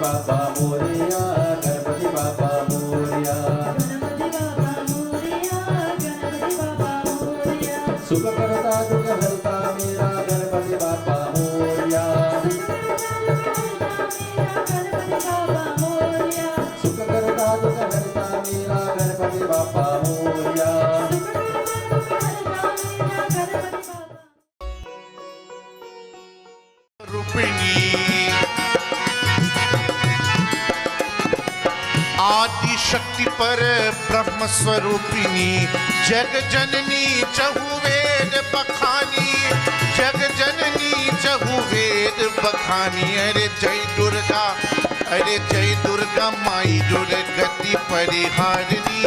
बापा मोरया, गणपति बापा मोरया, सुख करता दुख हरता मेरा गणपति बापा मोरया, सुख करता दुख हरता मेरा गणपति बापा मोरया। आदि शक्ति पर ब्रह्म स्वरूपिणी, जग जननी चहु वेद बखानी, जग जननी चहु वेद बखानी। अरे जय दुर्गा, अरे जय दुर्गा माई, दुर्गति परिहारिणी,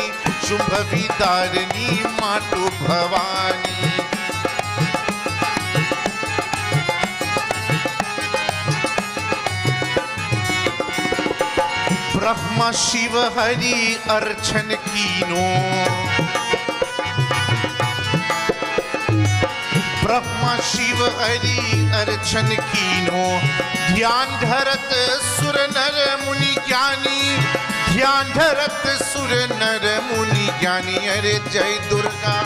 शुंभ विदारिणी मातु भवानी। ब्रह्मा शिव हरि अर्चन कीनो, ब्रह्मा शिव हरि अर्चन कीनो, ध्यान धरत सुर नर मुनि ज्ञानी, ध्यान धरत सुर नर मुनि ज्ञानी। अरे जय दुर्गा,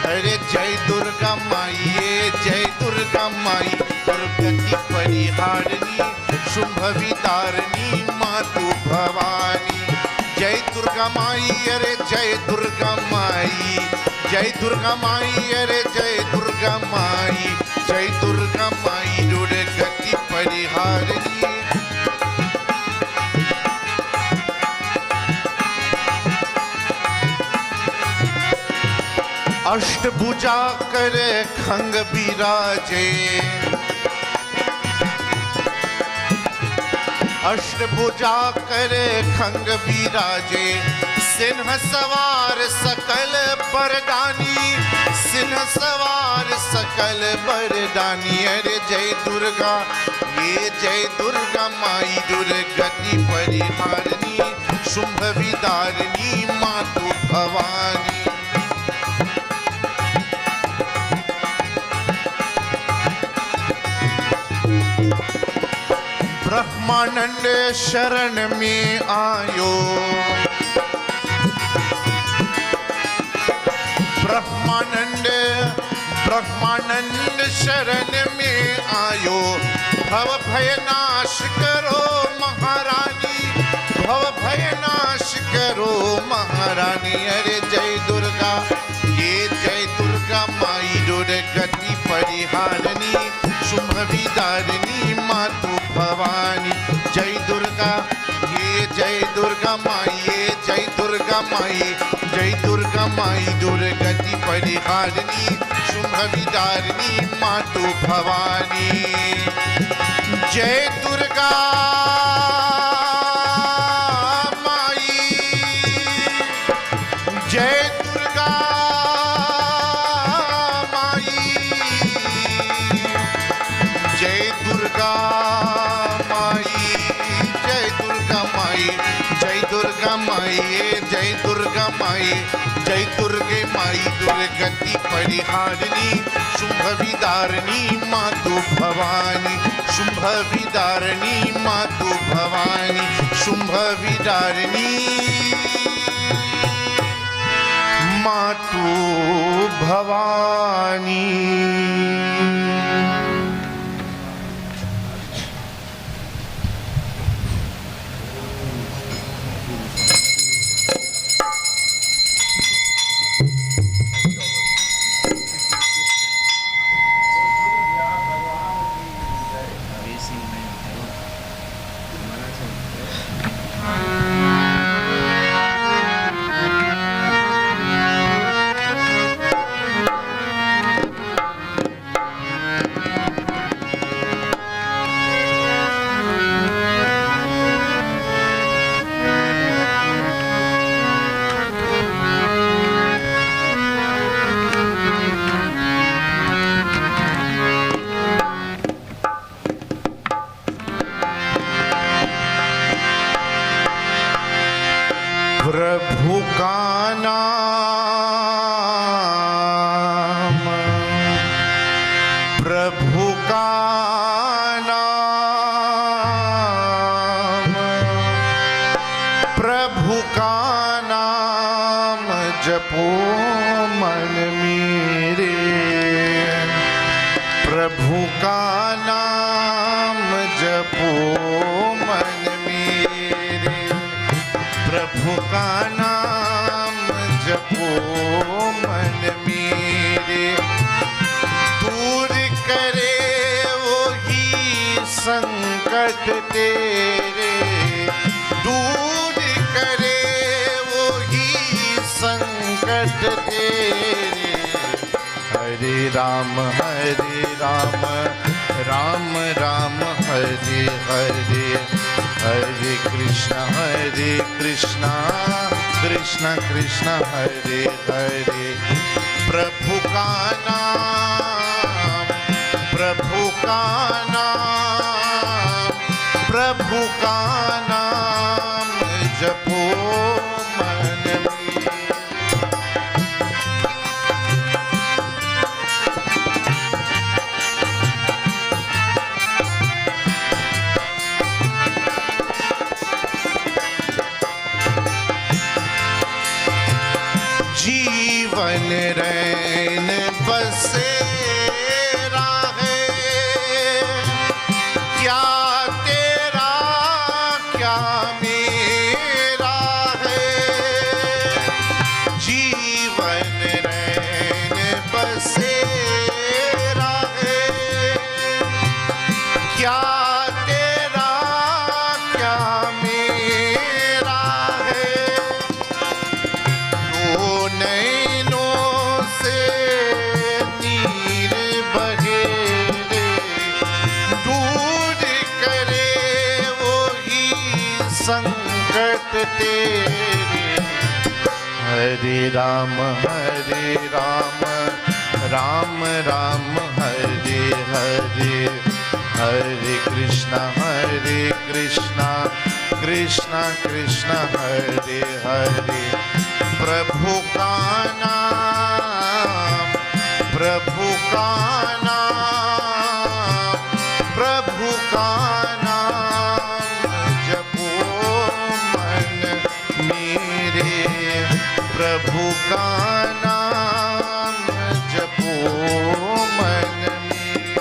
अरे जय दुर्गा माई, जय दुर्गा माई, दुर्गति परिहारिणी, शुंभ विदारिणी मातु भवानी। जय दुर्गा माई, अरे जय दुर्गा माई, जय दुर्गा माई, अरे जय दुर्गा माई, जय दुर्गा माई, दुर्गति परिहारिणी। अष्टभुजा कर खंग बिराजे, अष्टभुजा कर खंग बिराजे, सिंह सवार सकल बरदानी, सिंह सवार सकल बरदानी। अरे जय दुर्गा, ये जय दुर्गा माई, दुर्गति परिहारिणी, शुंभ विदारिणी मातु भवानी। ब्रह्मानंद शरण में आयो, ब्रह्मानंद ब्रह्मानंद शरण में आयो, भव भय नाश करो महारानी, भव भय नाश करो महारानी। अरे जय दुर्गा, ये जय दुर्गा माई, दुर्गति परिहारिणी, शुंभ विदारिणी मातु भवानी। जय दुर्गा, ये जय दुर्गा माई, ये जय दुर्गा माई, जय दुर्गा माई, दुर्गति परिहारिणी, शुंभ विदारिणी मातु भवानी। जय दुर्गा माई, जय दुर्गा माई, जय दुर्गा माई, जय दुर्गा माई, जय दुर्गा माई, जय दुर्गा माई, जय दुर्गे माई, दुर्गति परिहारिणी, शुंभ विदारिणी मातु भवानी, शुंभ विदारिणी मातु भवानी, शुंभ विदारिणी मातु भवानी। प्रभु का नाम, प्रभु का नाम, प्रभु का नाम जपो मन मेरे, प्रभु का नाम जपो मन मेरे, प्रभु का नाम जपो मन मेरे। दूर करे वही संकट तेरे, दूर करे वही संकट तेरे। हरे राम राम राम हरे हरे, हरे कृष्ण कृष्ण कृष्ण हरे हरे। प्रभु का नाम, प्रभु का नाम, प्रभु का नाम जपो मन में। जीवन रैन बसेरा है, क्या तेरा क्या मेरा है। जीवन रैन बसेरा है, क्या तेरा क्या मेरा है। दो नैनों से नीर बहे रे, दूर करे वही संकट तेरे। हरे राम राम राम हरे हरे, हरे कृष्ण कृष्ण कृष्ण हरे हरे। प्रभु का नाम, प्रभु का नाम, प्रभु का नाम जपो मन मेरे, प्रभु का नाम जपो मन मेरे।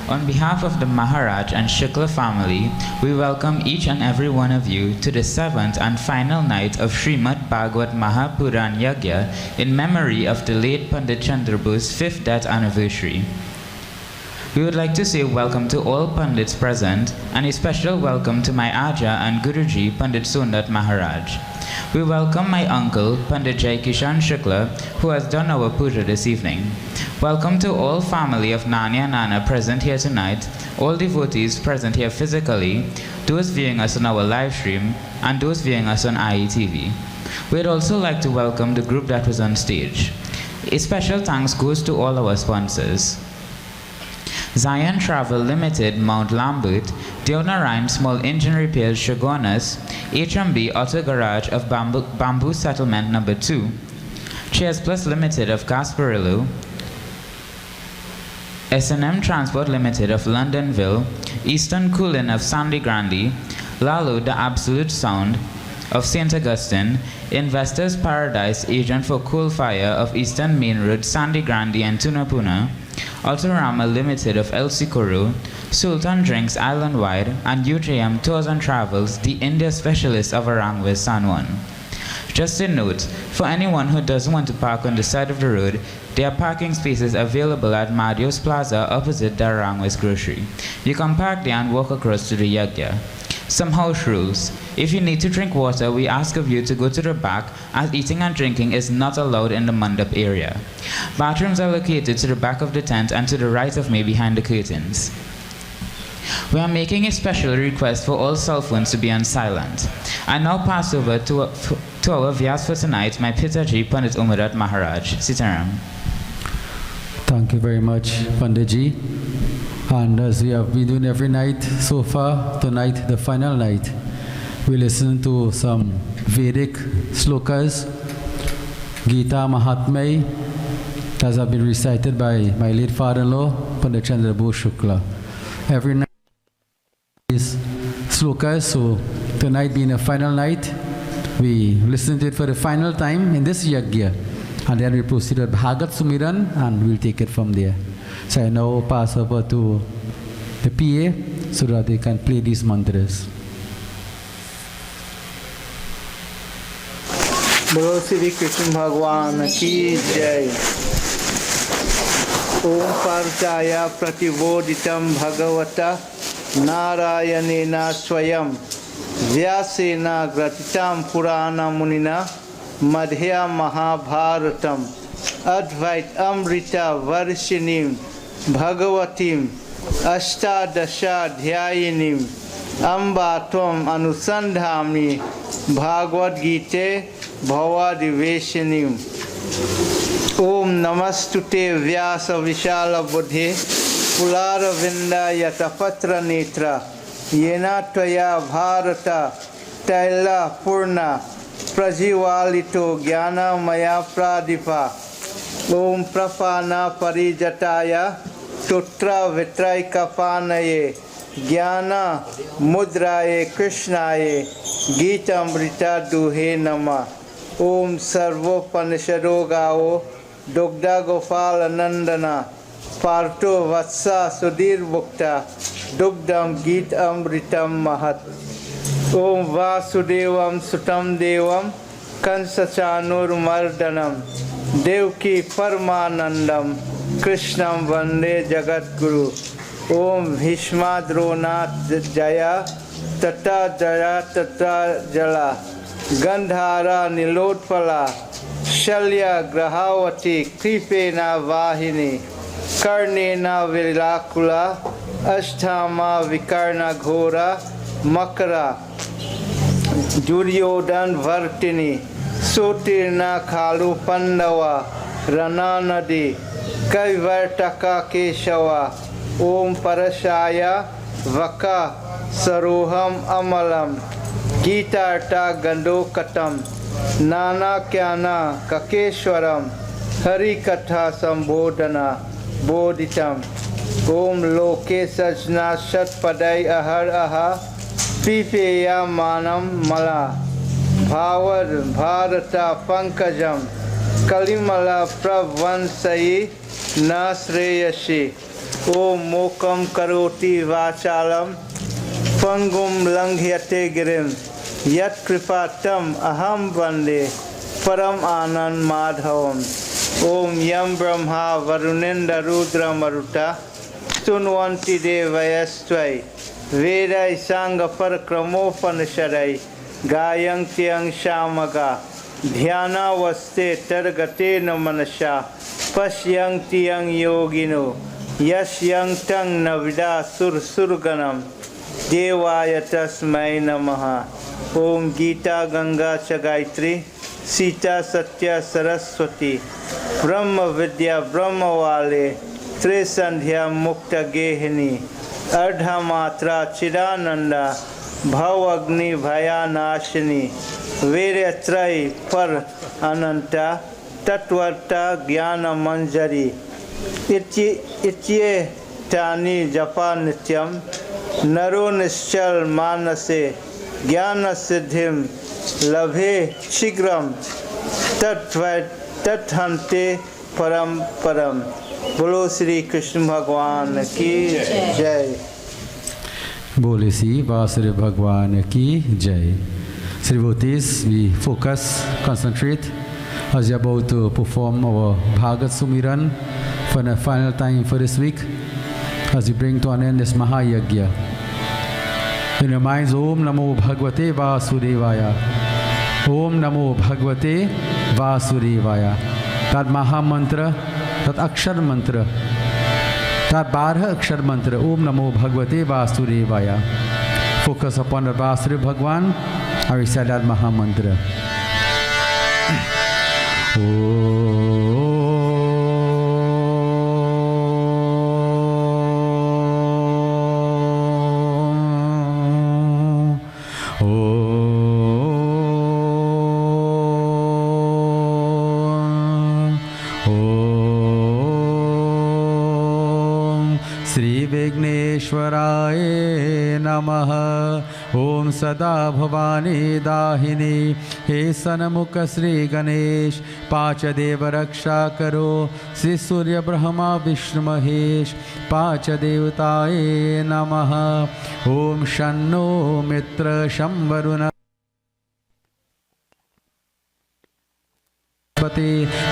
On behalf of the Maharaj and Shukla family, we welcome each and every one of you to the 7th and final night of Srimad Bhaagwat Maha Puran Yagya in memory of the late Pundit Chandrabose's 5th death anniversary. We would like to say welcome to all Pundits present and a special welcome to my Aja and Guruji Pundit Sundat Maharaj. We welcome my uncle Pundit Jaikishan Shukla, who has done our puja this evening. Welcome to all family of Nani and Nana present here tonight, all devotees present here physically, those viewing us on our live stream, and those viewing us on IETV. We'd also like to welcome the group that was on stage. A special thanks goes to all our sponsors. Zion Travel Limited, Mount Lambert, Deonarine Small Engine Repairs, Shogunas, HMB Auto Garage of Bamboo Settlement No. 2, Chairs Plus Limited of Gasparillo, S&M Transport Limited of Londonville, Eastern Cooling of Sandy Grande, Lalo The Absolute Sound of St. Augustine, Investors Paradise Agent for Coal Fire of Eastern Main Road, Sandy Grande and Tunapuna, Autorama Limited of El Sicuro, Sultan Drinks Island-wide, and UJM Tours and Travels, the India specialist of Aranguez, San Juan. Just a note, for anyone who doesn't want to park on the side of the road, there are parking spaces available at Madio's Plaza opposite the Aranguez Grocery. You can park there and walk across to the Yagya. Some house rules. If you need to drink water, we ask of you to go to the back, as eating and drinking is not allowed in the mandap area. Bathrooms are located to the back of the tent and to the right of me behind the curtains. We are making a special request for all cell phones to be on silent. I now pass over to our Vyas for tonight, my Pitaji Pundit Umadutt Maharaj. Sitaram. Thank you very much, Panditji. And as we have been doing every night so far, tonight, the final night, we listen to some Vedic slokas, Gita Mahatmya, as have been recited by my late father-in-law, Pundit Chandrabose Shukla. Every night is slokas. So tonight being a final night, we listen to it for the final time in this Yagya. And then we proceed with Bhagat Sumiran and we'll take it from there. So I now pass over to the PA so that they can play these mantras. बोलो श्री कृष्ण भगवान की जय। ओम पार्वत्या प्रतिबोधितं भगवता नारायणेन स्वयं व्यासेन ग्रथितं पुराणमुनिना मध्ये महाभारतम् अद्वैत अमृता वर्षिणीं भगवतीम् अष्टादशाध्यायिनीं अम्बा त्वम् अनुसन्धामि भागवत गीते भवादिवेशिनीम्। ओम नमस्तुते व्यास विशाल बुद्धे पुलारविंद यतपत्र नेत्र येन त्वया भारत तैला पूर्ण प्रज्वालितो ज्ञानमया प्रादीपा। ओम प्रपान परिजटाय तुत्र वित्रैकपानये ज्ञान मुद्राये कृष्णाय गीतामृता दुहे नमः। ओम सर्वोपनिषदो गावो दुग्धा गोपाल नंदना पार्थो वत्सा सुधीर भुक्ता दुग्धम गीत अमृतम महत्। ओम वासुदेवम सुतम देवम कंसचानुर्मर्दनम देवकी परमानंदम कृष्णम वंदे जगद्गुरु। ओम भीष्मा द्रोणा जया तथा जया तथा जला गंधारा नीलोत्पला शल्य ग्रहावती कृपेण वाहिनी कर्णेन विलाकुला अष्टामा विकर्ण घोरा मकरा दुर्योधन वर्तिनी सोतीर्ण खालु पंडवा रणा नदी कैवर्तका केशवा। ओम परशाय वका सरोहम अमलम गीतार्था गंडोकटम नाना ज्ञाना ककेश्वरम हरि कथा संबोधना बोधितम। ओम लोके सजना शतपदै अहर अहा पीपेया मानम मला भावर भारता पंकजम कलिमला प्रवंशयी न श्रेयसी। ओम मोकम करोति वाचालम पंगुम लंघयते गिरिम यत्कृपातम अहम वंदे परम आनंद माधवम। ओम यम ब्रह्मा वरुणेन्द्र रुद्र मरुता स्तुन्वन्ति देवयस्त्वै वेदै सांग परक्रमोपनिषदै गायन्त्यं शामगा ध्यानावस्थे तद्गतेन मनसा पश्यन्ति यं योगिनो यस्यं तं न विदा सुरसुरगणम् देवाय तस्मै नमः। ओम गीता गंगा च गायत्री सीता सत्य सरस्वती ब्रह्म विद्या ब्रह्मवाले त्रिसंध्या मुक्त गेहिनी अर्धमात्रा चिदानंदा भव अग्नि भयानाशिनी वीर्यत्रय पर अनंता तत्वता ज्ञान मंजरी इत्ये तानि जपा नित्यम नरो निश्चल मानसे ज्ञान सिद्धिम लभे शीघ्रम तत्हन्ते परम परम। बोलो श्री कृष्ण भगवान की जय। बोले श्री वासुदेव भगवान की जय। Sri devotees, we focus, concentrate as we are about to perform our Bhagat Sumiran for the final time for this week as we bring to an end this Mahayagya. In your minds, Om Namo Bhagavate Vasudevaya. Om Namo Bhagavate Vasudevaya. That Maha Mantra, that Akshar Mantra, that Barha Akshar Mantra, Om Namo Bhagavate Vasudevaya. Focus upon the Vasudeva Bhagwan and recite that Maha Mantra. सर्वेश्वराय नमः। ओम सदा भवानी दाहिनी हे सन्मुख श्री गणेश, पांच देव रक्षा करो श्री सूर्य ब्रह्मा विष्णु महेश, पांच देवताय नमः। ओम शन्नो मित्र शं वरुण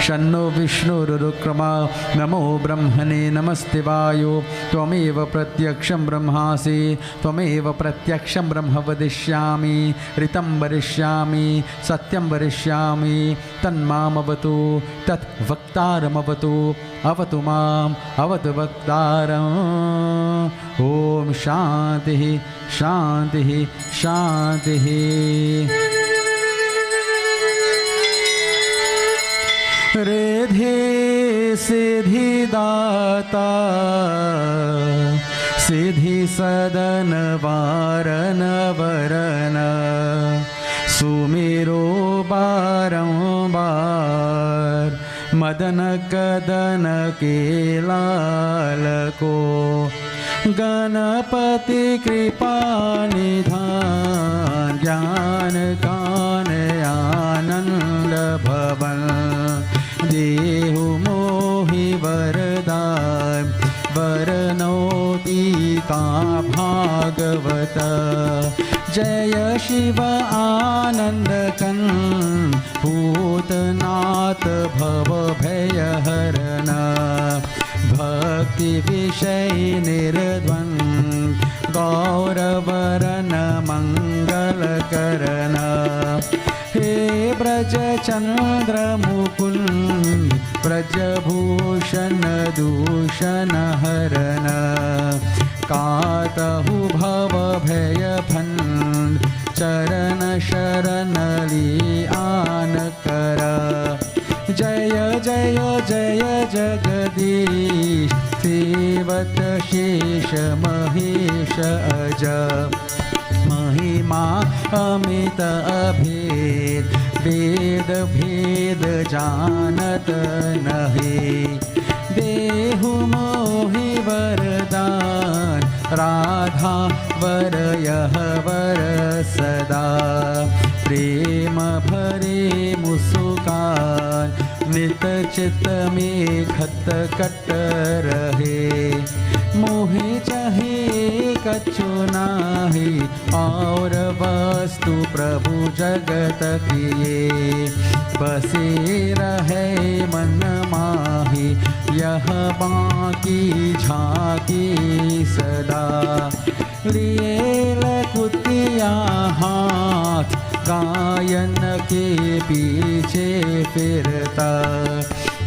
शन्नो विष्णुरुक्रमा, नमो ब्रह्मणे नमस्ते वायो, त्वमेव प्रत्यक्षं ब्रह्मासि, त्वमेव प्रत्यक्षं ब्रह्म वदिष्यामि, ऋतं वरिष्यामि, सत्यं वरिष्यामि, तन्मामवतु तत् वक्तारमवतु, अवतु माम् अवतु वक्तारम्। ओम शांति शांति शांति। रिद्धि सिद्धि दाता, सिद्धि सदन वारन वरन, सुमिरो बारंबार, मदन कदन के लाल को, गणपति कृपा निधान, ज्ञान गान आनंद भवन, देहु मोहि वरदान, वरनोति का भागवत। जय शिव आनंद कन, भूतनाथ भव भय हरन, भक्ति विषय निर्द्वंद, गौरवरन मंगल करन। हे ब्रज चंद्र मुकुंद, ब्रजभूषण दूषण हरन, कातहु भव भय भंड, चरण शरण लियान कर। जय जय जय जगदीश, सेवत शेष महेश अज, महिमा अमित अभेद, वेद भेद जानत नहीं, देहु मोहि वरदान, राधा वर यह वर सदा, प्रेम भरे मुस्कान, नित चित में खत कट रहे, मोहि चाहे कछु नाही, और वस्तु प्रभु जगत किए, बसे रहे मन माही, यह बाकी झाकी सदा। लिए लकुतिया हाथ, गायन के पीछे फिरता,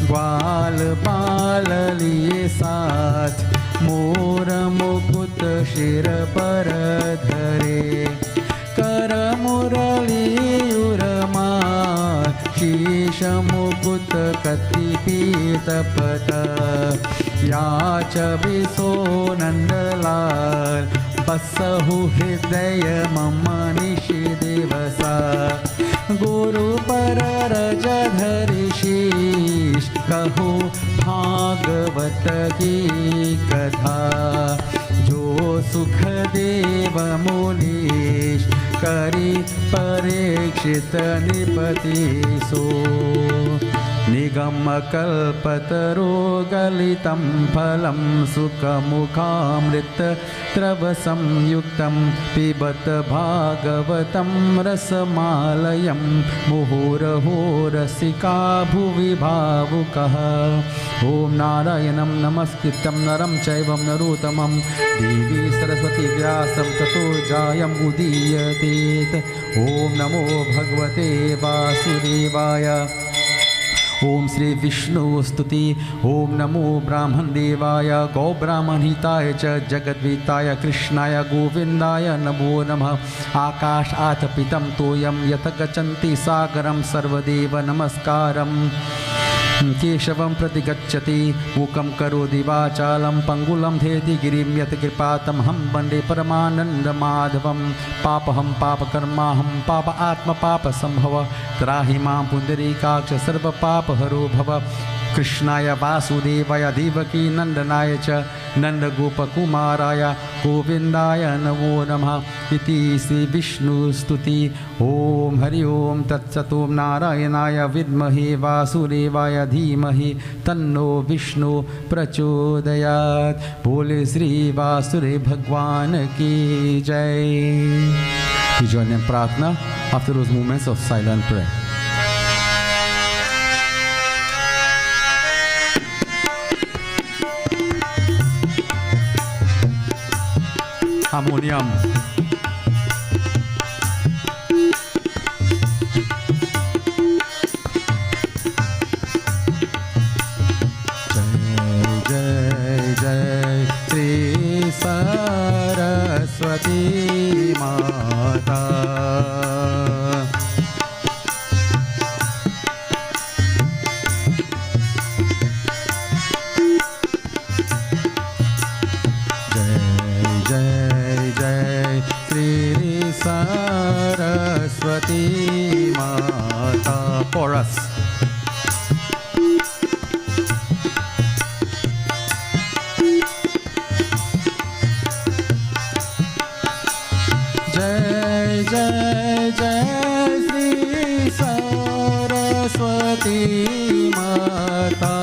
ग्वाल बाल लिए साथ, मोर मुकुट शिर पर धरे, कर मुरली उर्मार, शीश मुकुट कति पीत पत, याच बिसो नंदलाल, बसहु हृदय मम निशि दिवसा, गुरु पर रज धरि शीश, कहु भागवत की कथा, जो सुख देव मुनीश, करी परीक्षित निपति सो, निगम कल्पतरो गलितं फलं, सुखमुखामृत द्रव संयुक्तं, पिबत भागवतं रसमालयं, मुहुरहो रसिका भुवि भावुकः। ओम नारायणं नमस्कृतं नरं चैव नरोत्तमं, देवी सरस्वती व्यासं ततो जायमुदीयतेत्। ओम नमो भगवते वासुदेवाय। ओम श्री विष्णु स्तुति। ओम नमो ब्राह्मण देवाय, गौ ब्राह्मण हिताय च, जगद्विताय कृष्णाय गोविंदाय नमो नमः। आकाश आतपितं तोयं यत गच्छन्ति सागरं, सर्वदेव नमस्कारं। केशवं प्रति गच्छति, मूकं करोति वाचालं, पंगुलं धेति गिरिं यत्कृपातं, हम वन्दे परमानन्दमाधवं। पापहं पापकर्माहं पाप आत्मपापसंभव, त्राहि मां पुण्डरीकाक्ष सर्वपापहरो भव। कृष्णाय वासुदेवाय देवकी नंदनाय च नंदगोपकुमाराय गोविंदाय नमो नमः इति श्री विष्णुस्तुति। ओम हरि ओम तत्सत्। ओम नारायणाय विद्महे वासुदेवाय धीमहि तन्नो विष्णु प्रचोदयात्। बोले श्री वासुदेव भगवान की जय। We join in प्रार्थना after those moments of silent prayer. Harmonium. Saraswati माता जय जय जय श्री सरस्वती माता। For us. जय जय जय श्री सरस्वती माता।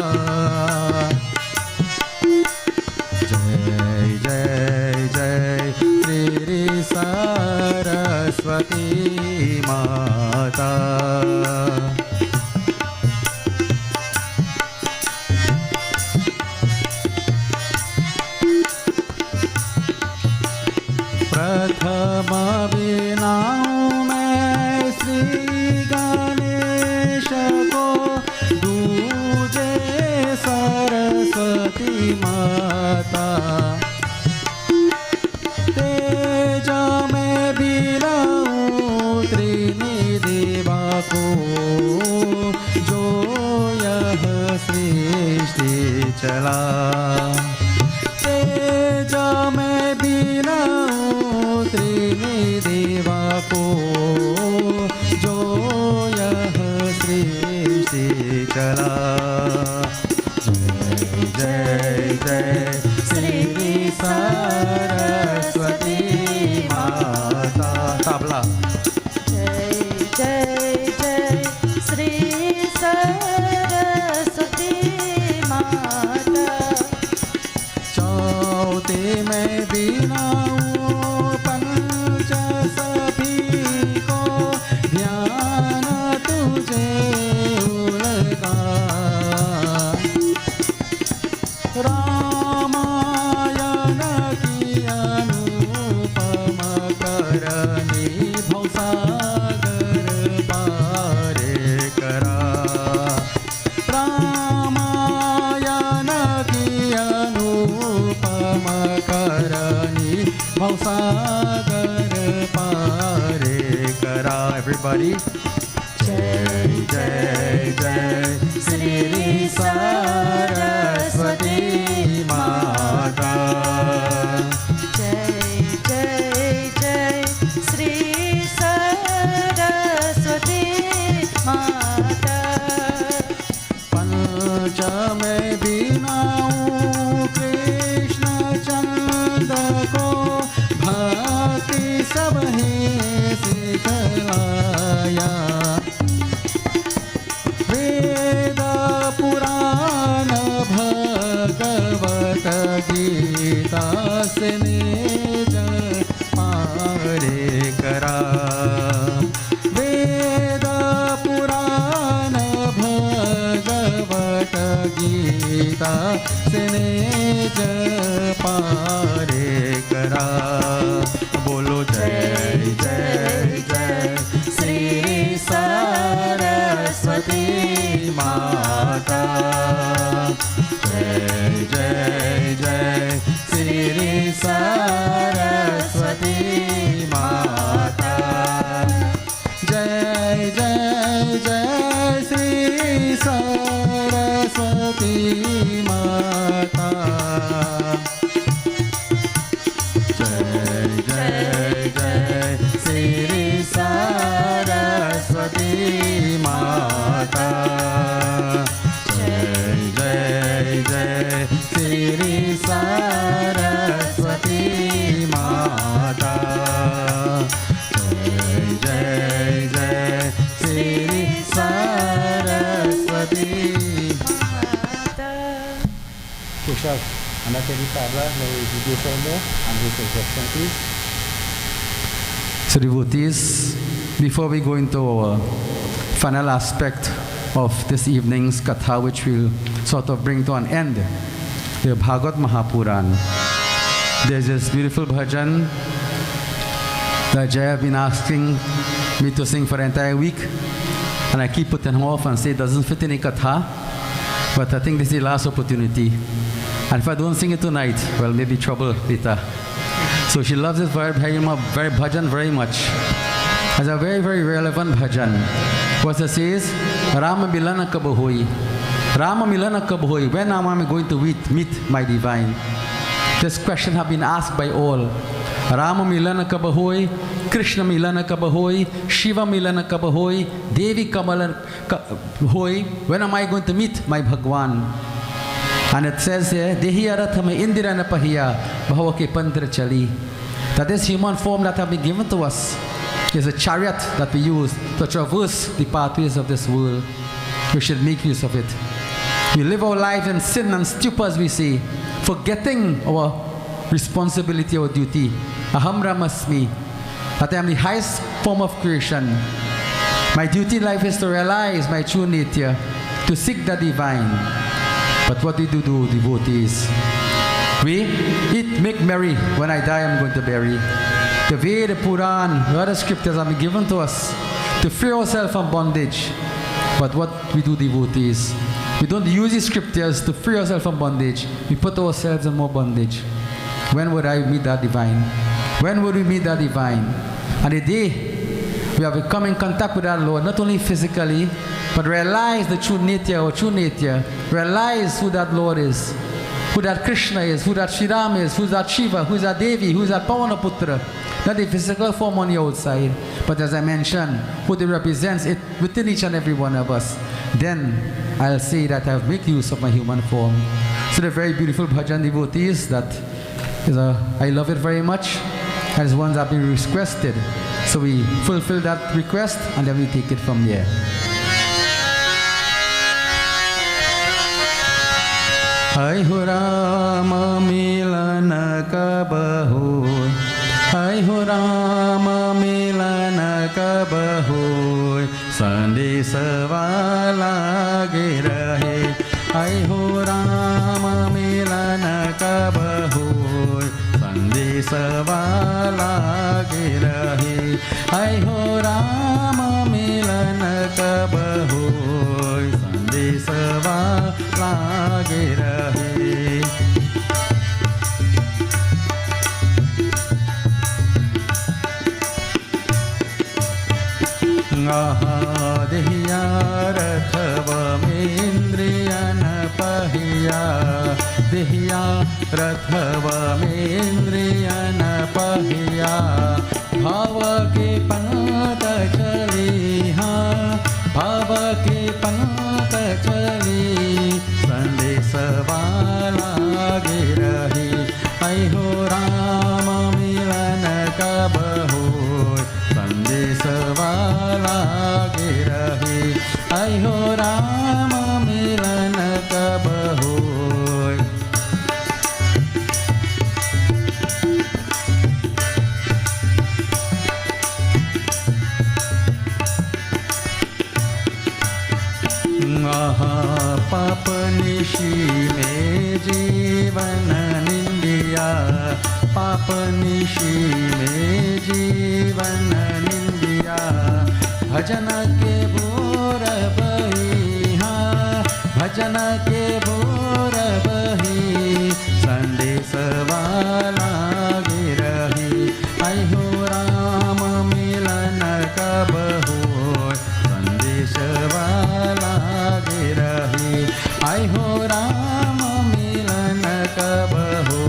जय जय जय श्री सरस्वती माता। प्रथम बिनाऊं मैं श्री गणेश को, दूजे सरस्वती माता। तेज में बिनाऊं त्रिनिदेवा को, जो यह सृष्टि चला। तेज में बिनाऊं त्रिनिदेवा को, जो यह सृष्टि चला। जय जय जय श्री सरस्वती माता। तबला। जय जय जय श्री सरस्वती माता। चौथे में बिनाऊं पंच सभी को, ध्यान तुझे लगा। रामायण की अनुपम करनी, भवसागर पारे करा। रामायण की अनुपम करनी, भवसागर पारे करा। Everybody. जय जय जय श्री सरस्वती माता। जय जय जय श्री सरस्वती माता। पंच में बिनाऊं कृष्ण चंद्र को, भक्ति सब ही सिखलाया। वेद पुराण भगवत गीता से निज पारे करा। वेद पुराण भगवत गीता से निज पारे करा। बोलो जय जय जय श्री सरस्वती माता। जय जय जय श्री सरस्वती माता। जय जय जय श्री सरस्वती माता। जय जय जय श्री सरस्वती माता। जय yourself. And that's any tabla, video folder, and with the question, please. So devotees, before we go into our final aspect of this evening's katha, which will sort of bring to an end the Bhaagwat Maha Puran, there's this beautiful bhajan that Jaya have been asking me to sing for the entire week, and I keep putting him off and say it doesn't fit in a katha, but I think this is the last opportunity. And if I don't sing it tonight, well, maybe trouble later. So she loves this very bhajan very much. It's a very, very relevant bhajan. What it says, Rama Milana Kabahoy. Rama Milana Kabahoy. When am I going to meet my divine? This question has been asked by all. Rama Milana Kabahoy, Krishna Milana Kabahoy, Shiva Milana Kabahoy, Devi Kamala Kabahoy. When am I going to meet my Bhagwan? And it says here, Dehi Arathame Indira Napahiya Bhavake Pandra Chali. That this human form that has been given to us is a chariot that we use to traverse the pathways of this world. We should make use of it. We live our lives in sin and stupor, as we say, forgetting our responsibility, our duty. Aham Ramasmi, that I am the highest form of creation. My duty in life is to realize my true nature, to seek the divine. But what we do, devotees? We eat, make merry. When I die, I'm going to bury. The Veda, Puran, the other scriptures have been given to us to free ourselves from bondage. But what we do, devotees? We don't use these scriptures to free ourselves from bondage. We put ourselves in more bondage. When would I meet that divine? When would we meet that divine? And the day we have come in contact with our Lord, not only physically, but realize the true nature, our true nature. Realize who that Lord is, who that Krishna is, who that Sri Ram is, who's that Shiva, who's that Devi, who's that Pavanaputra. Not the physical form on the outside, but as I mentioned, who they represents it within each and every one of us. Then I'll say that I've made use of my human form. So the very beautiful bhajan, devotees, that is I love it very much, and it's one that have been requested. So we fulfill that request, and then we take it from there. Hai ho Rama milana kabaho, Hai ho Rama milana kabaho, Sandesa wala ge rahe. Hai ho Rama milana kabaho, Sandesa wala ge rahe. Hai ho Rama milana kabaho, Sandesa wala ge rahe. Aha dehiya rathava mendriyana pahiya, dehiya rathava mendriyana pahiya, bhava ke panta chali ha, bhava ke panta chali, sandesa wala ge rahi. Hai ho Rama milana kabaho, sandesa wala ge rahe. Hai ho Rama milana kabaho. Maha papa nishi me जीवन निंदिया, papa nishi me जीवन निंदिया, भजन के bore बही हाँ, भजन के bore बही, संदेश वाला गे रही। आई हो राम मिलन कब हो, संदेश वाला गे रही। आई हो राम मिलन कब हो।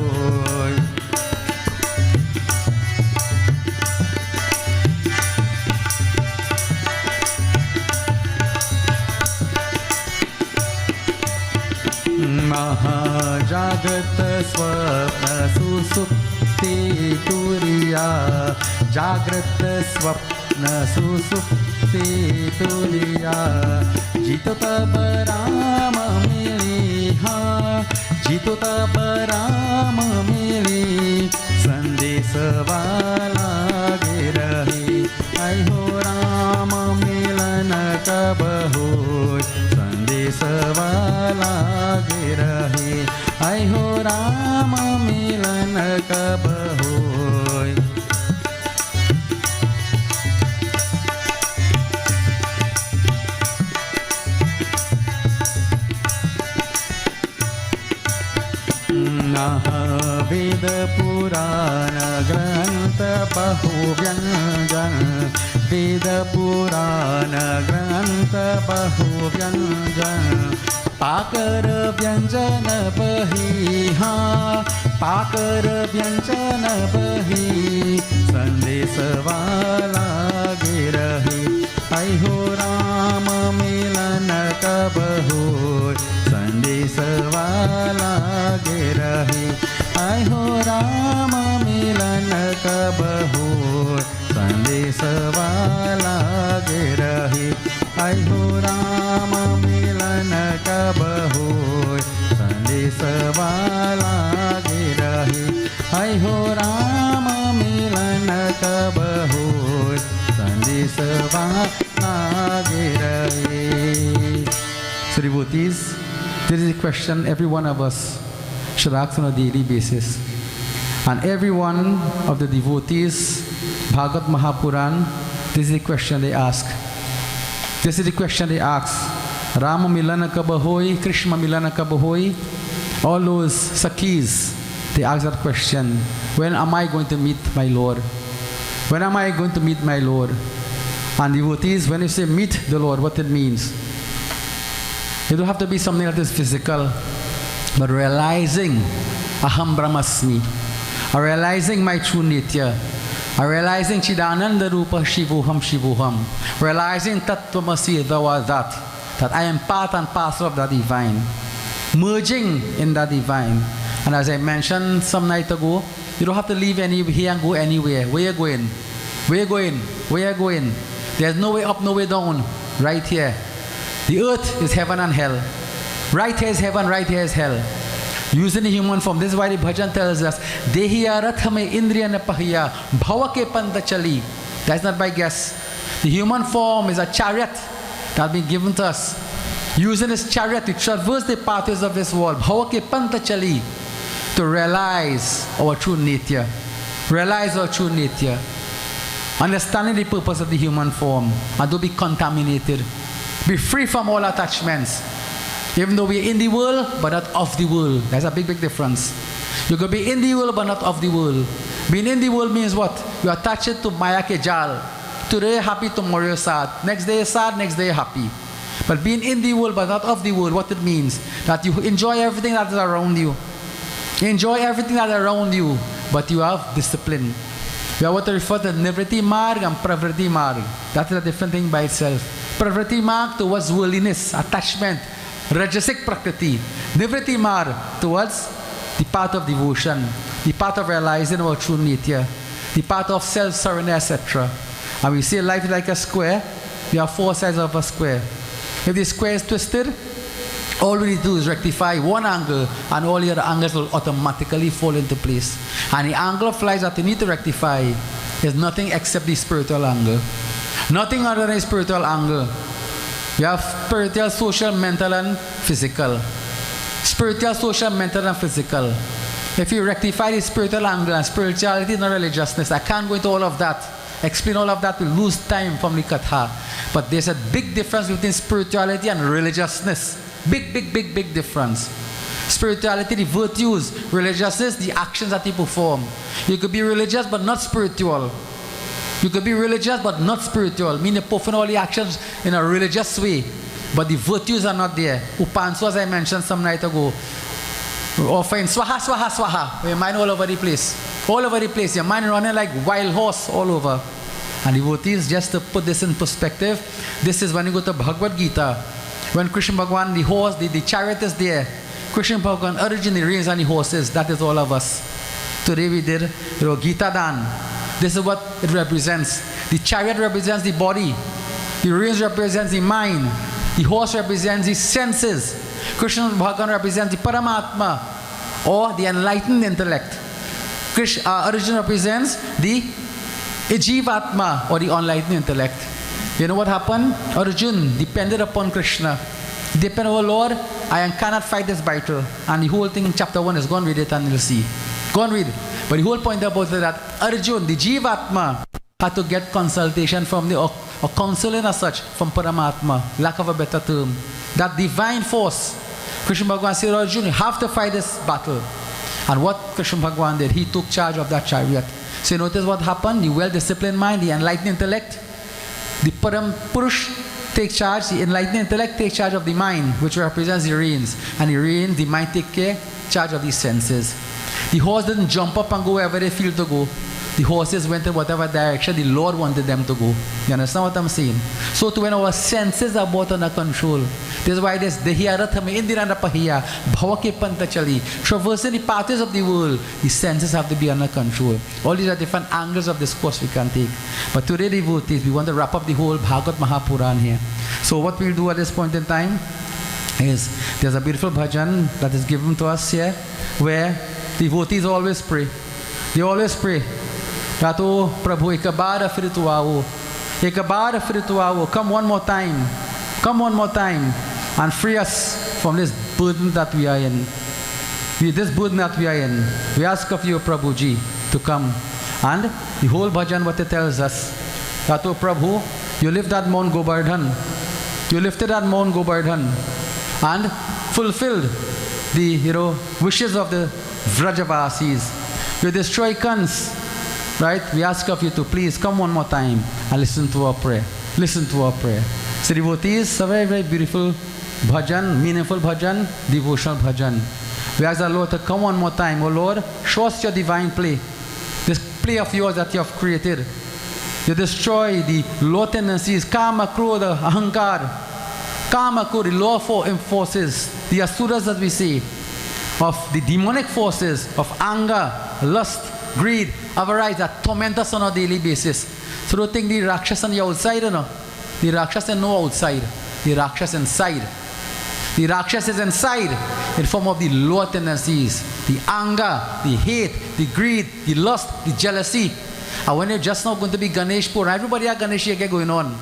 महाजागत स्वप्न सुसुप्ति तुरिया, जागृत स्वप्न सुसुप्ति तुरिया, जित तब राम मिली हाँ, जीतो तब राम मिली संदेश वाला गे रहे आई हो राम मिलन कब हो संदेश वाला गे रहे आई हो राम मिलन कब हो वेद पुराण ग्रंथ बहु व्यंजन वेद पुराण ग्रंथ बहु व्यंजन पाकर व्यंजन बही हाँ पाकर व्यंजन बही संदेश वाला गे रहे आई हो राम मिलन कब हो संदेश वाला गे रहे आई हो राम मिलन कब हो संदेश वाला गे रहे आई हो राम मिलन कब हो संदेश वाला गे रहे आई हो राम मिलन कब हो संदेश वाला गे रहे. So devotees, this is a question every one of us should ask on a daily basis. And every one of the devotees, Bhaagwat Maha Puran, this is the question they ask. This is the question they ask. Rama Milana Kaba Hoi, Krishna Milana Kaba Hoi. All those Sakhis, they ask that question. When am I going to meet my Lord? When am I going to meet my Lord? And devotees, when you say meet the Lord, what it means? It don't have to be something that is physical, but realizing Aham Brahmasmi, or realizing my true Nitya, or realizing Chidananda Rupa Shivoham Shivoham, realizing Tattvamasi that I am part and parcel of the divine, merging in the divine. And as I mentioned some night ago, you don't have to leave here and go anywhere. Where are you going? Where are you going? Where are you going? There's no way up, no way down. Right here. The earth is heaven and hell. Right here is heaven, right here is hell. Using the human form. This is why the bhajan tells us, Dehiya rathame indriya napahiya bhavake panta chali. That's not by guess. The human form is a chariot that has been given to us. Using this chariot to traverse the pathways of this world. Bhavake panta chali. To realize our true Nitya. Realize our true Nitya. Understanding the purpose of the human form. And don't be contaminated. Be free from all attachments. Even though we are in the world, but not of the world. There's a big, big difference. You could be in the world, but not of the world. Being in the world means what? You are attached to Maya ke jal. Today you're happy, tomorrow you're sad. Next day you're sad, next day you're happy. But being in the world, but not of the world, what it means? That you enjoy everything that is around you. Enjoy everything that is around you, but you have discipline. You have what I refer to Nivriti Marg and Pravriti Marg. That is a different thing by itself. Pravriti Marg towards worldliness, attachment, Rajasic Prakriti. Nivriti Marg towards the path of devotion, the path of realizing our true Nitya, the path of self-surrender, etc. And we see life like a square. We have four sides of a square. If the square is twisted, all we need to do is rectify one angle and all the other angles will automatically fall into place. And the angle of life that you need to rectify is nothing except the spiritual angle. Nothing other than the spiritual angle. We have spiritual, social, mental and physical. Spiritual, social, mental and physical. If you rectify the spiritual angle and spirituality, not religiousness, I can't go into all of that. Explain all of that, we'll lose time from the katha. But there's a big difference between spirituality and religiousness. Big, big, big, big difference. Spirituality, the virtues. Religiousness, the actions that you perform. You could be religious but not spiritual. You could be religious but not spiritual. Meaning you perform all the actions in a religious way, but the virtues are not there. Upansu, as I mentioned some night ago. Offering swaha, swaha, swaha. Your mind all over the place. All over the place. Your mind running like wild horse all over. And devotees, just to put this in perspective, this is when you go to Bhagavad Gita. When Krishna Bhagavan, the horse, the chariot is there. Krishna Bhagavan originally reigns on the horses. That is all of us. Today we did Gita Dan. This is what it represents. The chariot represents the body. The reins represents the mind. The horse represents the senses. Krishna Bhagavan represents the Paramatma. or the enlightened intellect. Arjuna represents the Jivatma, or the enlightened intellect. You know what happened? Arjuna depended upon Krishna. Depend on Lord, I cannot fight this battle. And the whole thing in chapter 1 is, go and read it and you'll see. Go and read it. But the whole point about it is that Arjuna, the Jivatma, had to get consultation from or counseling as such from Paramatma, lack of a better term. That divine force. Krishna Bhagavan said, Arjuna, you have to fight this battle. And what Krishna Bhagavan did, he took charge of that chariot. So you notice what happened? The well-disciplined mind, the enlightened intellect, the Param Purush takes charge, the enlightened intellect takes charge of the mind, which represents the reins. And the reins, the mind take charge of the senses. The horse didn't jump up and go wherever they feel to go. The horses went in whatever direction the Lord wanted them to go. You understand what I'm saying? So to when our senses are brought under control, this is why this Dehyarathame Indirana Pahiya, Bhavake Pantachali, traversing the pathways of the world, the senses have to be under control. All these are different angles of discourse we can take. But today, devotees, we want to wrap up the whole Bhagwat Maha Puran here. So what we'll do at this point in time is, there's a beautiful bhajan that is given to us here, where devotees always pray. They always pray. That, oh Prabhu, ek baar fir tu aao. Ek baar fir tu aao. Come one more time. Come one more time. And free us from this burden that we are in. This burden that we are in. We ask of you, Prabhuji, to come. And the whole bhajan, what it tells us, that, oh Prabhu, you lift that Mount Govardhan. You lifted that Mount Govardhan and fulfilled the wishes of the Vrajavasis. You destroy Kans. Right? We ask of you to please come one more time and listen to our prayer. Listen to our prayer. So devotees, a very, very beautiful bhajan, meaningful bhajan, devotional bhajan. We ask the Lord to come one more time. Oh Lord, show us your divine play. This play of yours that you have created. You destroy the low tendencies, kama, krodha, ahankar. Kama, krodha, the low forces, the asuras that we see, of the demonic forces of anger, lust, greed, avarice that torment us on a daily basis. So don't think the Rakshas on the outside, no. The Rakshas is no outside. The Rakshas inside. The Rakshas is inside in form of the lower tendencies, the anger, the hate, the greed, the lust, the jealousy. And when you're just now going to be Ganesh Pur, everybody has Ganesh Yagya going on.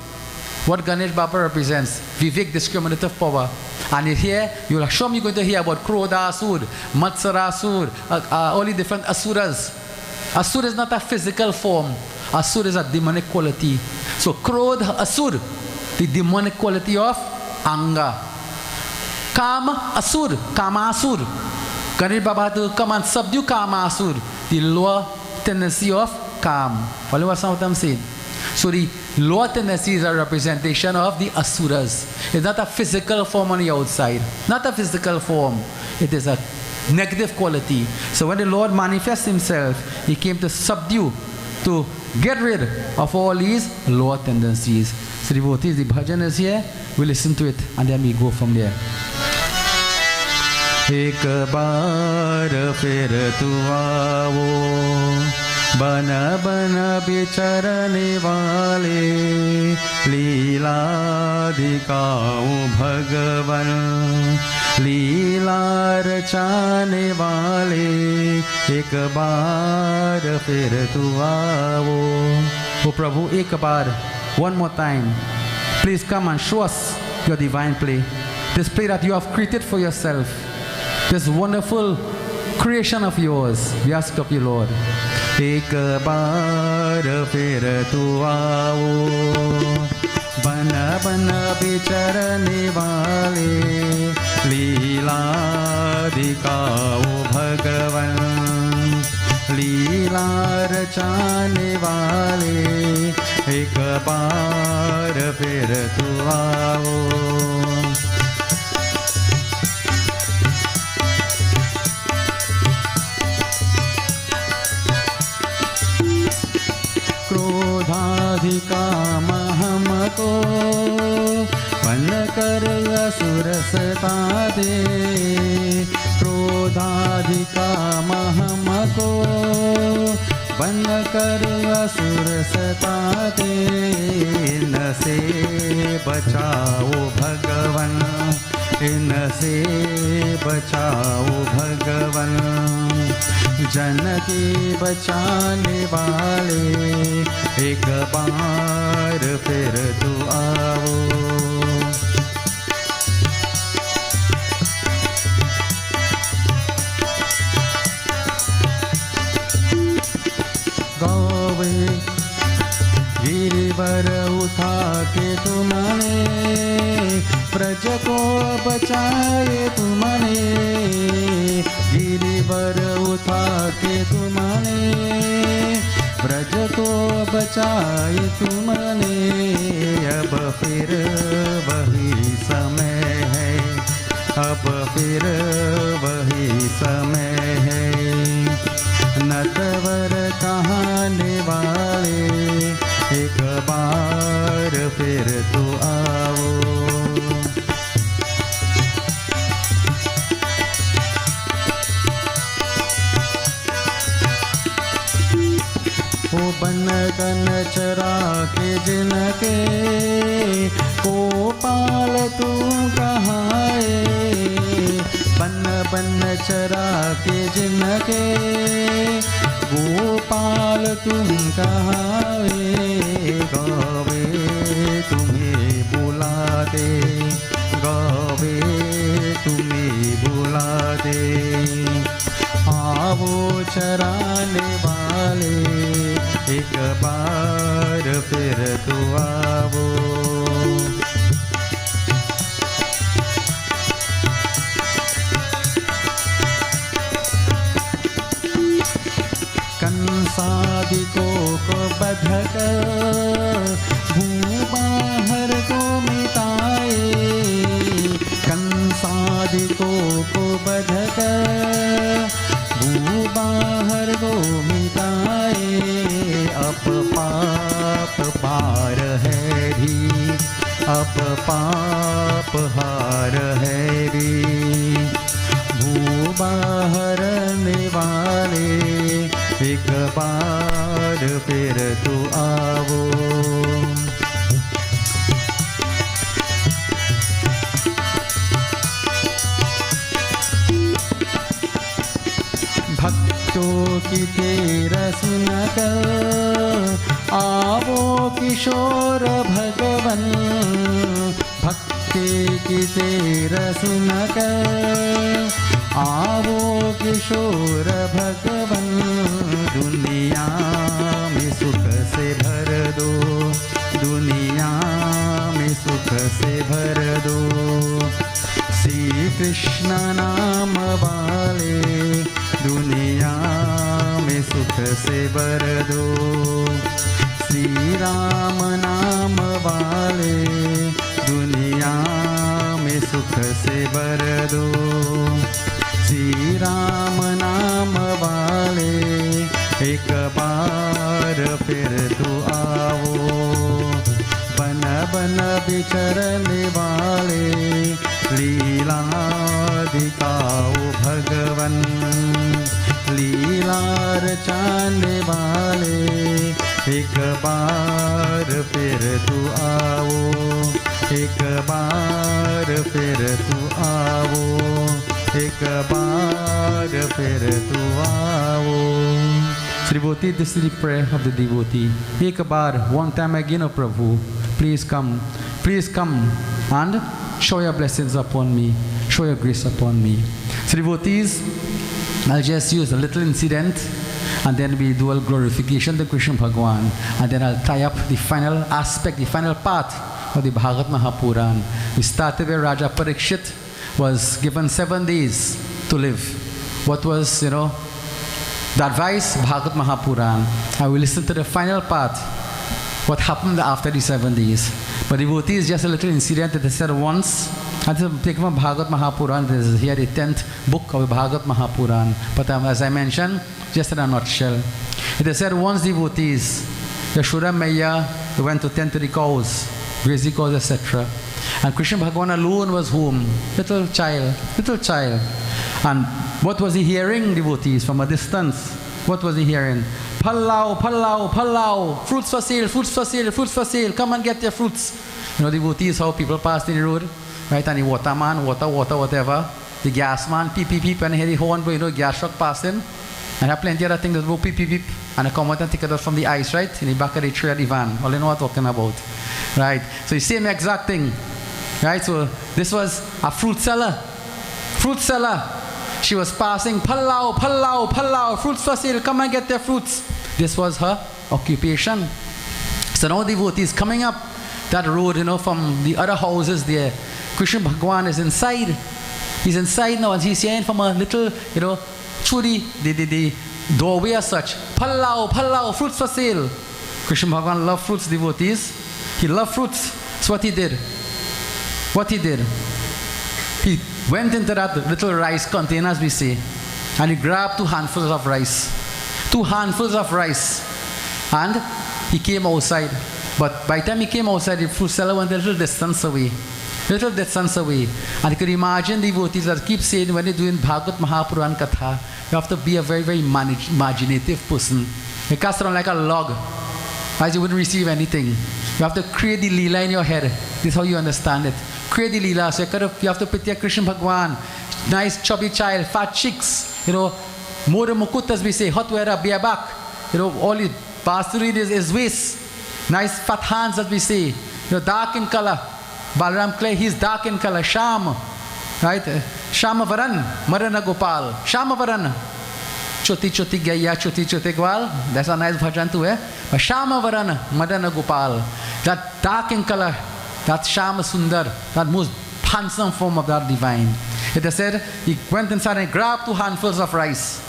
What Ganesh Baba represents? Vivek, discriminative power. And here, you're sure you're going to hear about Krodha Asur, Matsara Asur, all the different Asuras. Asur is not a physical form. Asur is a demonic quality. So Krodha Asur, the demonic quality of anger. Kama Asur, Kama Asur. Ganesh Baba had to come and subdue Kama Asur, the lower tendency of Kam. Follow what I'm saying? So the lower tendencies are a representation of the Asuras. It's not a physical form on the outside. Not a physical form. It is a negative quality. So when the Lord manifests himself, he came to subdue, to get rid of all these lower tendencies. So devotees, the bhajan is here. We listen to it and then we go from there. एक बार फिर तू आओ, बन बन विचरने वाले, लीला दिखाओ भगवन, लीला रचाने वाले, एक बार फिर तू आओ. Oh Prabhu, एक बार, one more time, please come and show us your divine play. This play that you have created for yourself. This wonderful creation of yours, we ask of you, Lord. एक बार फिर तू आओ, बन बन विचरने वाले, लीला दिखाओ भगवन, लीला रचाने वाले, एक बार फिर तू आओ. क्रोधाधिकाम हमको बन कर असुर सता दे, क्रोधाधिकाम हमको बन कर असुर सता दे, न से बचाओ भगवन, इनसे बचाओ भगवन। जनकी बचाने वाले एक बार फिर तू आओ। गौवे गिरिवर उठा के तुमने ब्रज को बचाए तुमने। गिरिवर उठा के तुमने ब्रज को बचाए तुमने। अब फिर वही समय है, अब फिर वही समय है। नटवर कहाने वाले एक बार फिर तो आओ। ओ बन गन चरा के जिनके को पाल तू कहाए। बन बन चरा के जिनके गोपाल तुम कहाए। गौवे तुम्हें बुलाते, गौवे तुम्हें बुलाते। आवो चराने वाले एक बार फिर तो आवो। कंसादिकों को बधक भूबाहर को मिटाए। कंसादिकों को बधक भूबाहर को मिटाए। अब पाप पार है री, अब पाप हार है री। भूबाहरने वाले एक बार फिर तू आवो। भक्तों की तेरा सुनकर आवो किशोर भगवन। भक्ति की तेरा सुनकर आवो किशोर भगवन। दुनिया में सुख से भर दो, दुनिया में सुख से भर दो। श्री कृष्ण नाम वाले दुनिया में सुख से भर दो। श्री राम नाम वाले दुनिया में सुख से भर दो। श्री राम नाम वाले एक बार फिर तो आओ। बन बन विचरने वाले लीला दिखाओ भगवन। लीला रचाने वाले एक बार फिर तू आओ। एक बार फिर तू आओ, एक बार फिर तू आओ। Devotee, this is the prayer of the devotee. एक बार, one time again, O Prabhu, please come and show your blessings upon me, show your grace upon me. So devotees, I'll just use a little incident and then we do a glorification to Krishna Bhagwan, and then I'll tie up the final aspect, the final part of the Bhaagwat Maha Puran. We started where Raja Parikshit was given 7 days to live. What was, the advice? Bhaagwat Maha Puran. And we listen to the final part, what happened after the 7 days. But devotee is just a little incident that they said once. And to take from Bhaagwat Maha Puran, this is here the 10th book of the Bhaagwat Maha Puran. But as I mentioned, just in a nutshell. It is said once devotees, Yashoda Maya, they went to tend to the cows, graze the cows, etc. And Krishna Bhagwan alone was whom? Little child. And what was he hearing, devotees, from a distance? What was he hearing? Pallau, pallau, pallau, fruits for sale, fruits for sale, fruits for sale, come and get your fruits. Devotees, how people pass in the road. right? And the waterman, whatever. The gas man, peep, peep, peep, and he hear the horn, you know, gas truck passing. And have plenty of other things that go peep, peep, peep. And I come out and take it out from the ice, right? In the back of the tree of the van. All you know what I'm talking about. Right? So the same exact thing. Right? So this was a fruit seller. Fruit seller. She was passing, palau, palau, palau, fruits for sale, come and get their fruits. This was her occupation. So now devotees coming up that road, you know, from the other houses there. Krishna Bhagwan is inside. He's inside now and he's hearing from a little, you know, through the doorway as such. Palau, palau, fruits for sale. Krishna Bhagwan loved fruits, devotees. He loved fruits. That's what he did. What he did. He went into that little rice container, as we say, and he grabbed 2 handfuls of rice. 2 handfuls of rice. And he came outside. But by the time he came outside, the fruit seller went a little distance away. Little distance away. And you could imagine devotees that keep saying when they're doing Bhaagwat Maha Puran Katha, you have to be a very, very imaginative person. You cast around like a log, as you wouldn't receive anything. You have to create the lila in your head. This is how you understand it. Create the lila. So you have to put your Krishna Bhagwan, nice chubby child, fat cheeks, you know, more mukut as we say, hot weather, bareback, you know, all the bastard is his waist, nice fat hands as we say, you know, dark in color. Balaram Clay, he's dark in color, Sham, right? Shamavaran, Marana Gopal, Shamavaran. Choti Choti Gaya, Choti Choti Gwal. That's a nice bhajan too, eh? But Shamavaran, Madana Gopal. That dark in color, that Shama Sundar, that most handsome form of that divine. It is said he went inside and grabbed 2 handfuls of rice.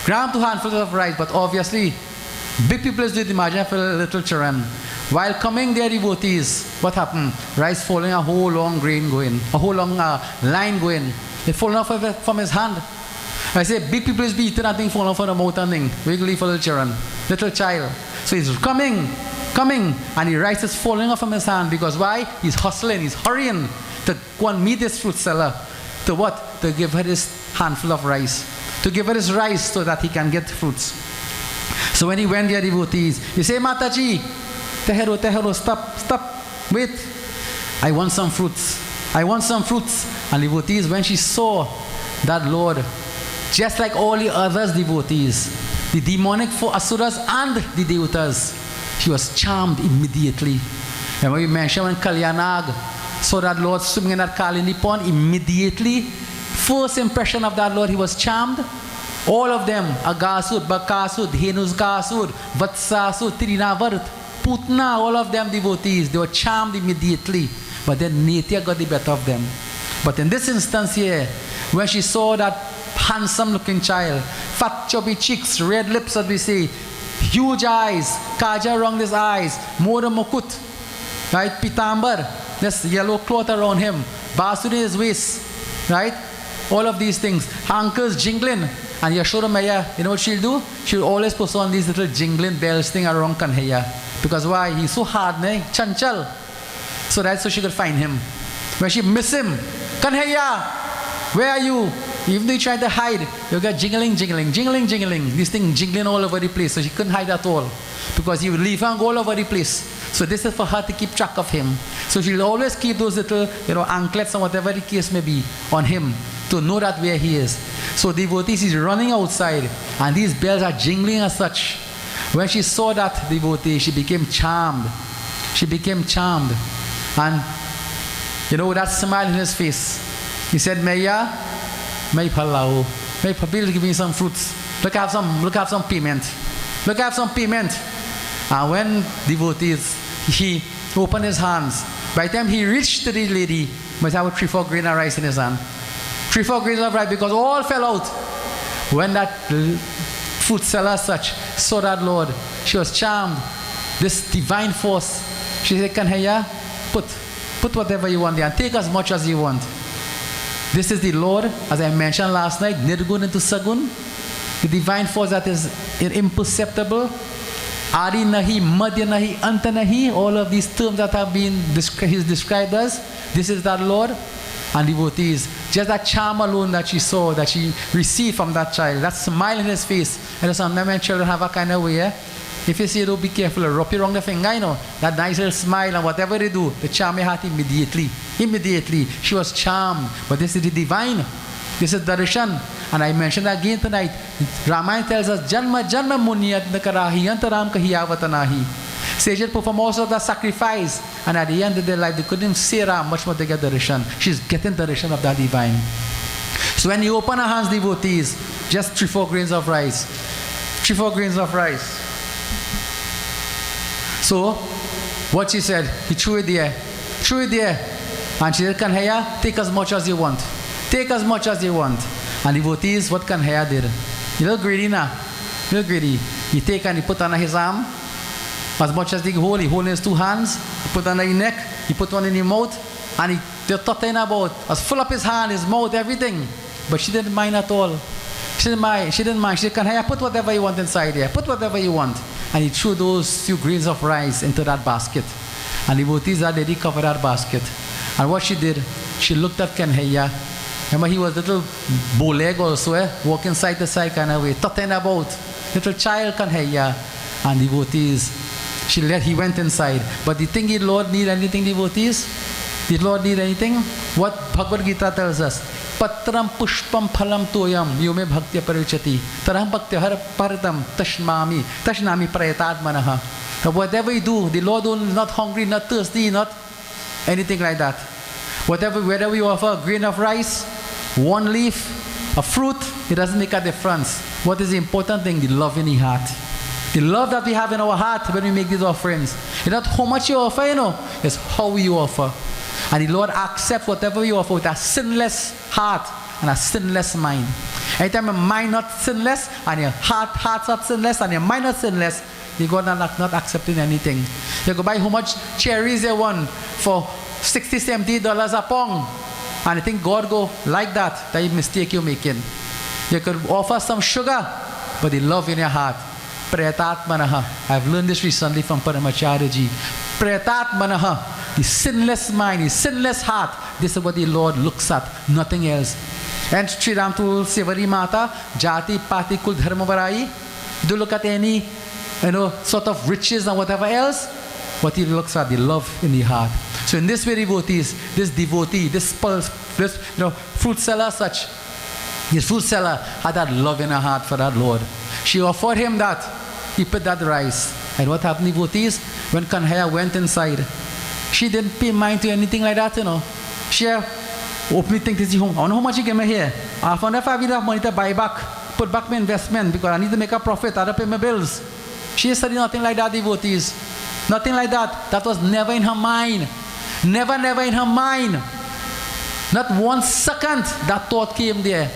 Grabbed 2 handfuls of rice, but obviously, big people did imagine for little children. While coming there, devotees, what happened? Rice falling, a whole long grain going, a whole long line going. It falling off from his hand. I say, big people is be eating that thing falling off from the mouth and thing. Wiggly for little children, little child. So he's coming, and the rice is falling off from his hand because why? He's hustling, he's hurrying to go and meet this fruit seller. To what? To give her this handful of rice. To give her this rice so that he can get fruits. So when he went there, devotees, he say, Mataji, Tehero, stop, wait. I want some fruits. I want some fruits. And devotees, when she saw that Lord, just like all the others devotees, the demonic for asuras and the devatas, she was charmed immediately. And when we mentioned when Kalyanag saw that Lord swimming in that Kalini pond, immediately, first impression of that Lord, he was charmed. All of them, Agasud, Bakasud, Henusgasud, Vatsasud, Trinavart, Putna, all of them devotees, they were charmed immediately. But then Nitya got the better of them. But in this instance here, when she saw that handsome looking child, fat chubby cheeks, red lips as we say, huge eyes, kaja around his eyes, Mora Mukut, right, Pitambar, this yellow cloth around him, Basuri in his waist, right, all of these things, ankles jingling, and Yashoda Maya, you know what she'll do? She'll always put on these little jingling bells thing around Kanhaya. Because why? He's so hard, chanchal. So that's so she could find him. When she miss him, Kanhaya, where are you? Even though you try to hide, you got jingling. This thing jingling all over the place. So she couldn't hide at all. Because he would leave her and go all over the place. So this is for her to keep track of him. So she'll always keep those little, anklets or whatever the case may be on him to know that where he is. So devotees is running outside and these bells are jingling as such. When she saw that devotee, she became charmed. And that smile in his face. He said, Maya, may palau, may pabil give me some fruits. Look, have some payment. And when devotees, he opened his hands. By the time he reached to the lady, he must have 3-4 grains of rice in his hand. 3-4 grains of rice because all fell out. When that fruit seller such saw that Lord, she was charmed. This divine force. She said, Kanhaya, put whatever you want there and take as much as you want. This is the Lord, as I mentioned last night, Nirgun into Sagun, the divine force that is imperceptible. Adi Nahi, Madhya Nahi, Anta Nahi, all of these terms that have been described as, this is that Lord. And devotees, just that charm alone that she saw, that she received from that child, that smile in his face. And sometimes children have a kind of way, if you say, be careful, rub you wrong the finger, that nice little smile and whatever they do, the charm your heart immediately. Immediately, she was charmed. But this is the divine. This is Darshan. And I mentioned again tonight, Ramayana tells us, Janma Janma Munyat Nakarahi Antaram Kahiyavatanahi. Sages perform also the sacrifice. And at the end of their life, they couldn't say Ram, much more they get Darshan. She's getting Darshan of that divine. So when you open our hands, devotees, just 3-4 grains of rice. 3-4 grains of rice. So, what she said, he threw it there. Threw it there. And she said, Kanhaya, take as much as you want. Take as much as you want. And devotees, what Kanhaya did? He little greedy now. Little greedy. He take and he put under his arm. As much as he hold in his 2 hands. He put under his neck. He put one in his mouth. And they're talking about, as full up his hand, his mouth, everything. But she didn't mind at all. She didn't mind. She didn't mind. She said, Kanhaya, put whatever you want inside there. Put whatever you want. And he threw those few grains of rice into that basket. And the devotees had already covered that basket. And what she did, she looked at Kanhaya. Remember, he was a little bow-leg also, walking side to side kind of way, talking about little child Kanhaya. And devotees, he went inside. But the thing, did Lord need anything, devotees? Did Lord need anything? What Bhagavad Gita tells us, Patram pushpam phalam toyam yume bhaktya parichati taraham bhaktya har paratam tashnami prayatat manaha. Whatever you do, the Lord is not hungry, not thirsty, not anything like that. Whether you offer a grain of rice, 1 leaf, a fruit, it doesn't make a difference. What is the important thing? The love in the heart. The love that we have in our heart when we make these offerings. It's not how much you offer, it's how you offer. And the Lord accepts whatever you offer with a sinless heart and a sinless mind. Anytime your mind not sinless and your heart's not sinless and your mind not sinless, you God not accepting anything. You go buy how much cherries you want for $60, $70 a pound. And I think God go like that. That is a mistake you're making. You could offer some sugar, but the love in your heart. Prayatat manaha. I've learned this recently from Paramacharyaji. Prayatat manaha. The sinless mind, the sinless heart. This is what the Lord looks at, nothing else. And Sri Ram to Sevari Mata, Jati, Pati, Kul, Dharma, Varai. Do look at any, sort of riches and whatever else. What he looks at, the love in the heart. So in this way, devotees, this devotee, this fruit seller, this fruit seller had that love in her heart for that Lord. She offered him that. He put that rice. And what happened, devotees? When Kanhaya went inside, she didn't pay mind to anything like that, She openly think this home. I don't know how much you give me here. I found if I have enough money to buy back, put back my investment because I need to make a profit, I don't pay my bills. She studied nothing like that, devotees. Nothing like that. That was never in her mind. Never in her mind. Not 1 second that thought came there.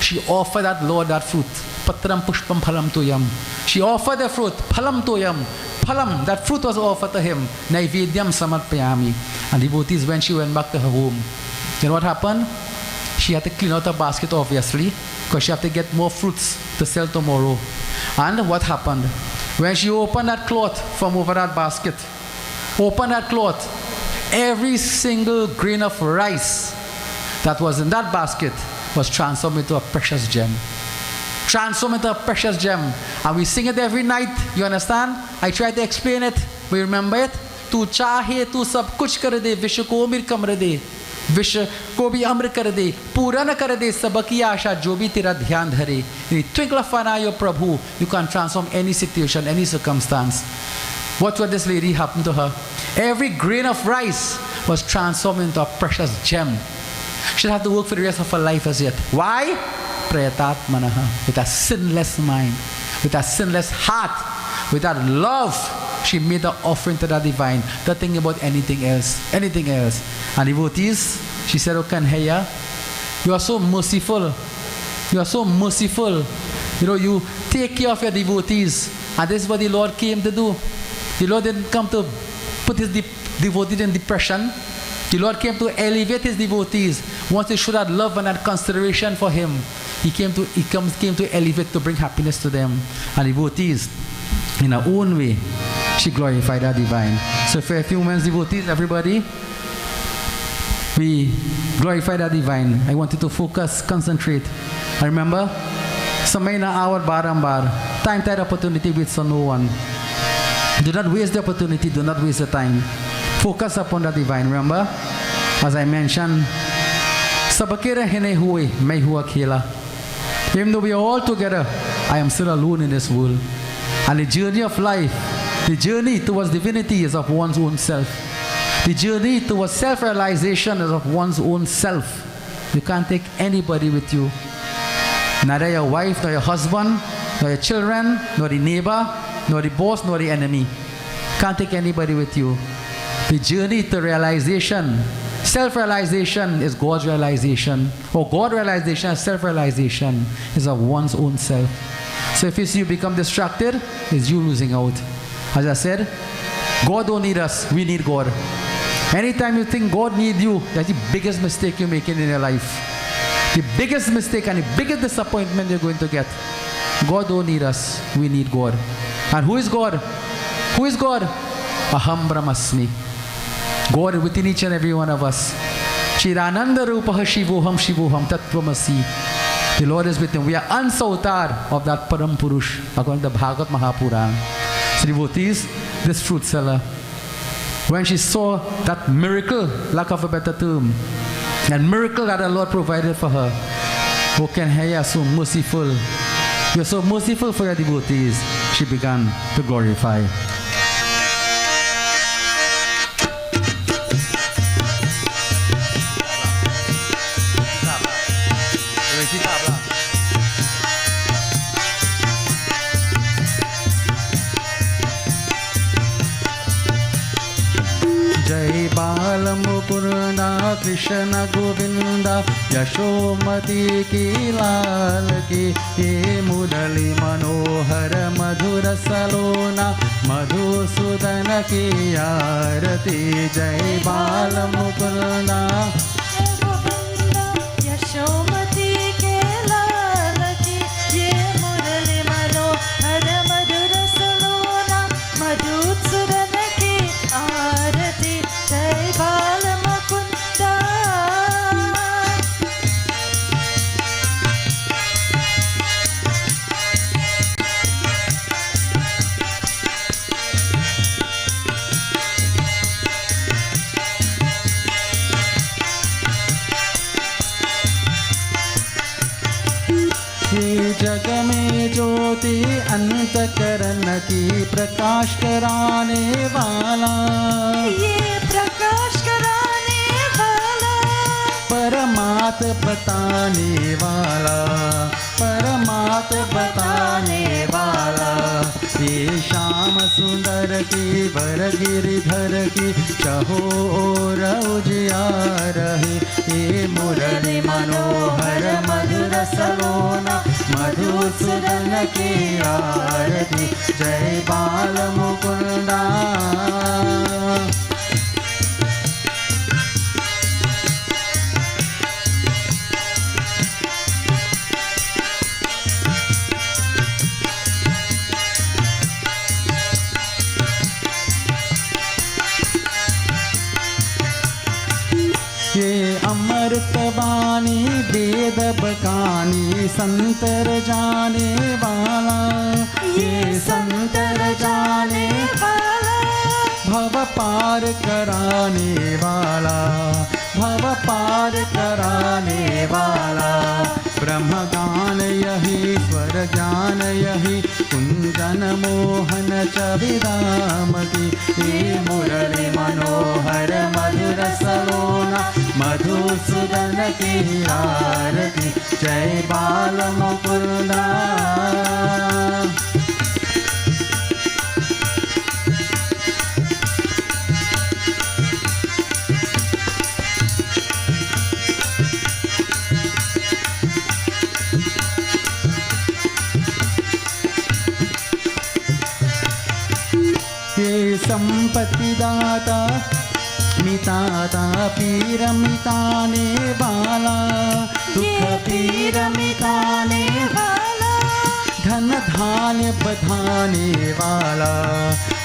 She offered that Lord that fruit. Patram pushpam phalam toyam. She offered the fruit. Phalam toyam. Phalam, that fruit was offered to him. Naivedyam samarpayami. And devotees, when she went back to her home, then what happened? She had to clean out her basket, obviously, because she had to get more fruits to sell tomorrow. And what happened? When she opened that cloth from over that basket, opened that cloth, every single grain of rice that was in that basket was transformed into a precious gem. Transformed into a precious gem. And we sing it every night, you understand? I try to explain it. We remember it. Tu chahe tu sab kuch kar de, vish ko mir kamr de, vish ko bhi amr kar de, pura na kar de, sabaki asha jo bhi tera dhyan dhare. In the twinkle of an eye, your Prabhu, you can transform any situation, any circumstance. What this lady happened to her? Every grain of rice was transformed into a precious gem. She'll have to work for the rest of her life as yet. Why? Prayatat manaha. With a sinless mind, with a sinless heart, with that love, she made the offering to the divine. Not thinking about anything else. Anything else. And devotees, she said, oh Kanhaya, you are so merciful. You are so merciful. You take care of your devotees. And this is what the Lord came to do. The Lord didn't come to put his devotees in depression. The Lord came to elevate his devotees. Once they showed that love and that consideration for him, he came to elevate, to bring happiness to them. And devotees, in her own way, she glorified her divine. So for a few moments, devotees, everybody, we glorified our divine. I want you to focus, concentrate. I remember, samay na awat barambar, time tide opportunity with no one. Do not waste the opportunity, do not waste the time. Focus upon the divine, remember? As I mentioned, सबके रहने हुए मैं हुआ अकेला. Even though we are all together, I am still alone in this world. And the journey of life, the journey towards divinity is of one's own self. The journey towards self-realization is of one's own self. You can't take anybody with you. Neither your wife, nor your husband, nor your children, nor the neighbor, nor the boss, nor the enemy. Can't take anybody with you. The journey to realization, self-realization is God's realization, or God realization and self-realization is of one's own self. So if you see you become distracted, it's you losing out. As I said, God don't need us, we need God. Anytime you think God needs you, that's the biggest mistake you're making in your life. The biggest mistake and the biggest disappointment you're going to get. God don't need us, we need God. And who is God? Who is God? Aham Brahmasmi. God is within each and every one of us. Chirananda Rupaha Shivoham Shivoham Tattvamasi. The Lord is within. We are unsautar of that Param Purush, according to the Bhaagwat Maha Puran. So devotees, this fruit seller, when she saw that miracle, lack of a better term, that miracle that the Lord provided for her, oh, can you are so merciful. You're so merciful for your devotees. She began to glorify. Jai Bala Mukunda Krishna Govinda Yashomati ki lal ki Ye Murali Manohara Madhura Salona Madhusudana ki Arati Jai Bala Mukunda Yashomati के लाल की ये मुरली मनोहर मधुर सलोना मधुसूदन की आरती जय बाल मुकुंदा जग में ज्योति अंतकरण की प्रकाश कराने वाला ये प्रकाश कराने वाला परमात्म बताने वाला परमात्म बताने वाला ये श्याम सुंदर की वर गिरिधर की चहो और उजियार है ये मुरली मनोहर मधुर सलोना मधुसूदन की आरती जय बाल मुकुंदा ये अमृत वाणी वेद बकानी संतर जाने वाला ये संतर जाने वाला भव पार कराने वाला भव पार कराने वाला ब्रह्म गान यही स्वर ज्ञान यही कुंजन मोहन चविदाम की ये मुरली मनोहर मधुर सलोना मधुसूदन की आरती जय बाल मुकुंदा ये संपत्ति दाता मिताता पीर मिताने वाला दुख पीर मिताने वाला धन धान्य बधाने वाला